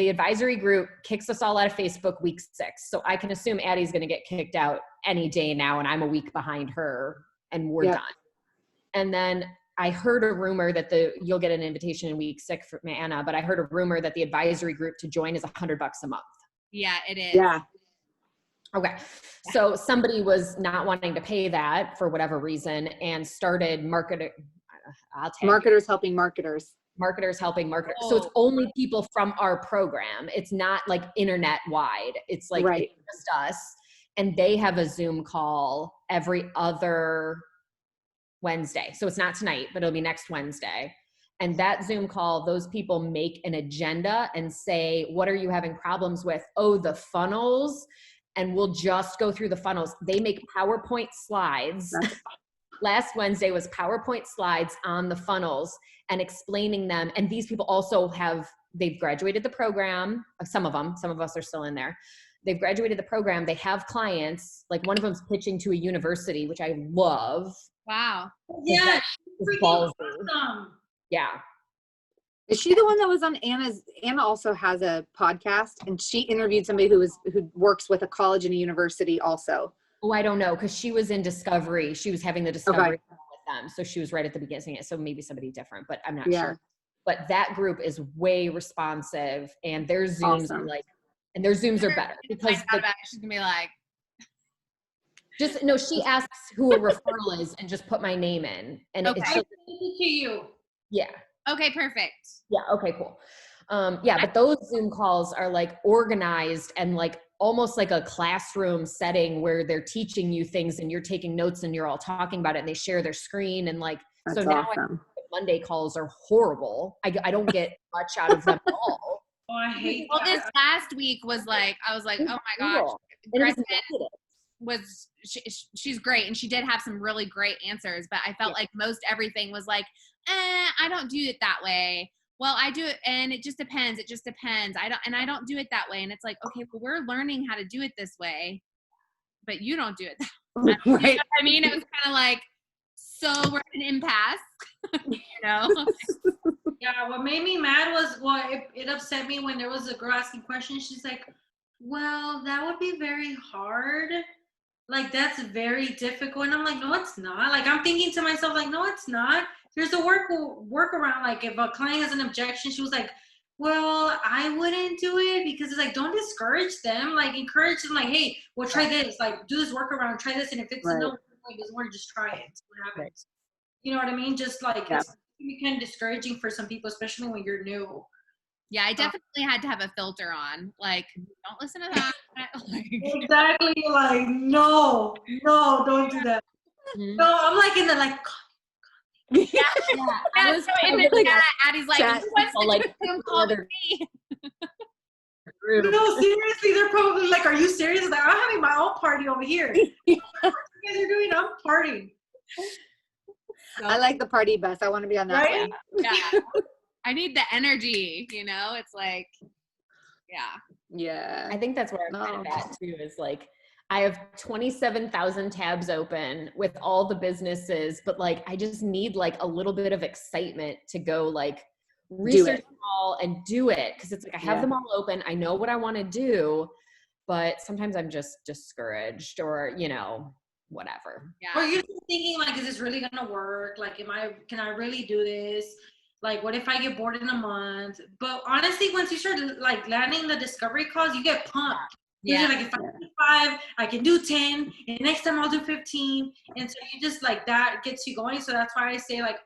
advisory group kicks us all out of Facebook week 6. So I can assume Addie's going to get kicked out any day now, and I'm a week behind her, and we're done. And then I heard a rumor that you'll get an invitation in week 6 from Anna, but I heard a rumor that the advisory group to join is $100 a month. Yeah, it is. Yeah. Okay. So somebody was not wanting to pay that for whatever reason and started marketing. I'll tag you. Marketers helping marketers. Marketers helping marketers. So it's only people from our program. It's not like internet wide. It's like Right. it's just us. And they have a Zoom call every other Wednesday. So it's not tonight, but it'll be next Wednesday. And that Zoom call, those people make an agenda and say, what are you having problems with? Oh, the funnels. And we'll just go through the funnels. They make PowerPoint slides. Last Wednesday was PowerPoint slides on the funnels and explaining them. And these people also they've graduated the program. Some of them, some of us are still in there. They've graduated the program. They have clients. Like one of them's pitching to a university, which I love. Wow. Yeah. Ballsy. Awesome. Yeah. Is she the one that was on Anna also has a podcast, and she interviewed somebody who works with a college and a university also. Oh, I don't know. Cause she was in Discovery. She was having the Discovery call with them. So she was right at the beginning. So maybe somebody different, but I'm not sure. But that group is way responsive, and their Zooms are like, and their Zooms are better because she's gonna be like, she asks who a referral is and just put my name in. And okay. I sent it to you. Yeah. Okay, perfect. Yeah. Okay, cool. But those Zoom calls are like organized and like almost like a classroom setting where they're teaching you things and you're taking notes and you're all talking about it, and they share their screen. And like, That's so now awesome. Monday calls are horrible. I don't get much out of them at all. Oh, I hate Well, that. this last week was like, I was like, oh my gosh. She's great, and she did have some really great answers, but I felt like most everything was like, I don't do it that way. Well, I do it, and it just depends. It just depends. I don't do it that way. And it's like, okay, well, we're learning how to do it this way, but you don't do it that way. Right. You know what I mean? It was kind of like, so we're in an impasse, you know? Yeah, what made me mad was, it upset me when there was a girl asking questions. She's like, well, that would be very hard. Like, that's very difficult. And I'm like, no, it's not. Like, I'm thinking to myself, like, no, it's not. There's a workaround. Like, if a client has an objection, she was like, well, I wouldn't do it, because it's like, don't discourage them. Like, encourage them, like, hey, well, try this. Like, do this workaround, try this. And if it's no, it doesn't work, just try it. See what happens. Right. You know what I mean? Just like, it's kind of discouraging for some people, especially when you're new. Yeah, I definitely had to have a filter on. Like, don't listen to that. Exactly. Like, no, don't do that. Mm-hmm. No, I'm like in the like. I was in the chat. Addie's like, who wants to Zoom call with me? No, seriously, they're probably like, are you serious? Like, I'm having my own party over here. What you guys are doing? I'm partying. So, I like the party bus. I want to be on that one. Yeah. I need the energy, you know? It's like, yeah. I think that's where I'm kind of at too, is like, I have 27,000 tabs open with all the businesses, but like, I just need like a little bit of excitement to go like research them all and do it. Cause it's like, I have them all open. I know what I want to do, but sometimes I'm just discouraged or, you know, whatever. Yeah. Or you're just thinking like, is this really going to work? Like, can I really do this? Like, what if I get bored in a month? But honestly, once you start like landing the discovery calls, you get pumped. Yeah. You're like, if I do 5, I can do 10, and next time I'll do 15. And so you just like, that gets you going. So that's why I say like,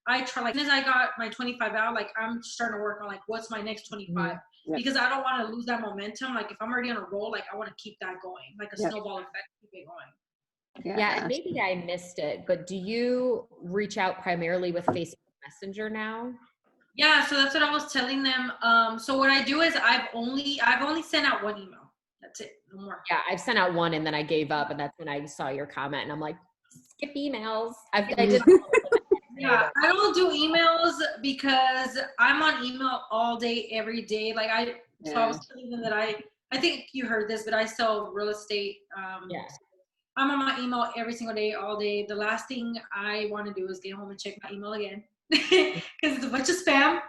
I try, like, as I got my 25 out, like I'm starting to work on like, what's my next 25? Because I don't want to lose that momentum. Like if I'm already on a roll, like I want to keep that going, like a snowball effect, keep it going. Yeah, and maybe I missed it, but do you reach out primarily with Facebook Messenger now? Yeah, so that's what I was telling them. So what I do is I've only sent out one email. That's it, no more. Yeah, I've sent out one and then I gave up, and that's when I saw your comment and I'm like, skip emails. I did. Yeah, I don't do emails because I'm on email all day, every day. Like so I was telling them that I think you heard this, but I sell real estate. I'm on my email every single day, all day. The last thing I want to do is get home and check my email again because it's a bunch of spam.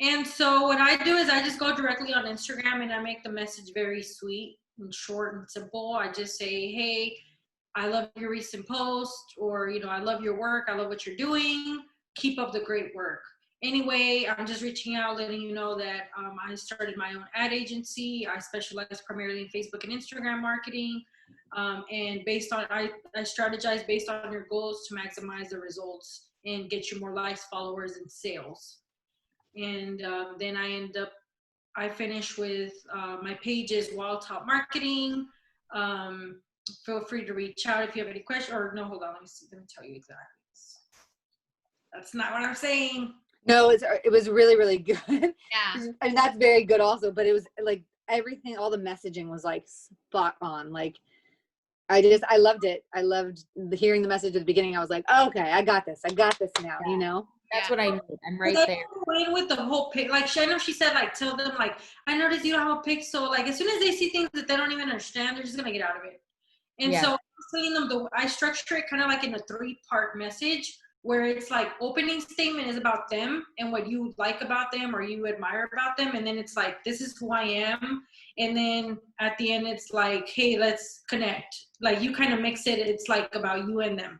And so what I do is I just go directly on Instagram and I make the message very sweet and short and simple. I just say, hey, I love your recent post, or, you know, I love your work. I love what you're doing. Keep up the great work. Anyway, I'm just reaching out, letting you know that I started my own ad agency. I specialize primarily in Facebook and Instagram marketing. And I strategize based on your goals to maximize the results and get you more likes, followers, and sales. And then I finish with my page is Wild Top Marketing. Feel free to reach out if you have any questions. Or no, hold on, let me tell you exactly. That's not what I'm saying. No, it was really, really good. Yeah. And that's very good also, but it was like everything, all the messaging was like spot on. Like I loved it. I loved hearing the message at the beginning. I was like, oh, okay, I got this now, you know? That's what I need. I'm right there. Went with the whole pic. Like, I know she said, like, tell them, like, I noticed you don't have a pixel. Like, as soon as they see things that they don't even understand, they're just going to get out of it. And so I'm telling them, I structure it kind of like in a 3-part message, where it's like opening statement is about them and what you like about them or you admire about them. And then it's like, this is who I am. And then at the end, it's like, hey, let's connect. Like, you kind of mix it. It's like about you and them.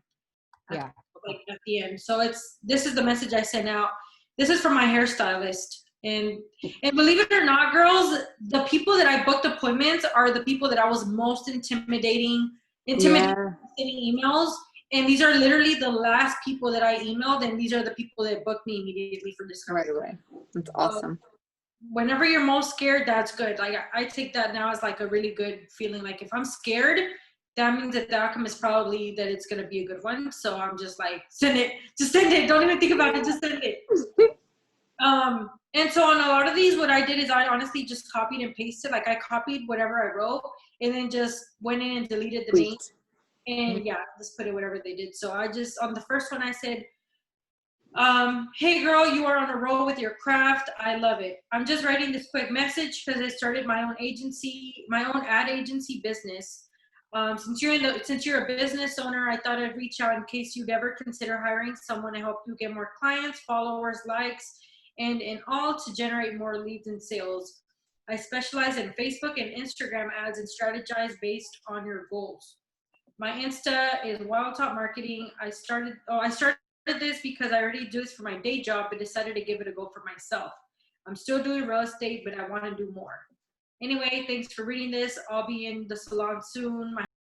Yeah. Like at the end. So this is the message I sent out. This is from my hairstylist. And believe it or not, girls, the people that I booked appointments are the people that I was most intimidating sending emails. And these are literally the last people that I emailed, and these are the people that booked me immediately for this. Right away. That's awesome. Whenever you're most scared, that's good. Like I take that now as like a really good feeling. Like if I'm scared, that means that the outcome is probably that it's going to be a good one. So I'm just like, send it. Just send it. Don't even think about it. Just send it. And so on a lot of these, what I did is I honestly just copied and pasted. Like I copied whatever I wrote and then just went in and deleted the name. And just put it whatever they did. So I just, on the first one, I said, hey girl, you are on a roll with your craft. I love it. I'm just writing this quick message because I started my own agency, my own ad agency business. Since you're a business owner, I thought I'd reach out in case you'd ever consider hiring someone to help you get more clients, followers, likes, and in all to generate more leads and sales. I specialize in Facebook and Instagram ads and strategize based on your goals. My Insta is Wild Top Marketing. I started this because I already do this for my day job, but decided to give it a go for myself. I'm still doing real estate, but I want to do more. Anyway, thanks for reading this. I'll be in the salon soon. My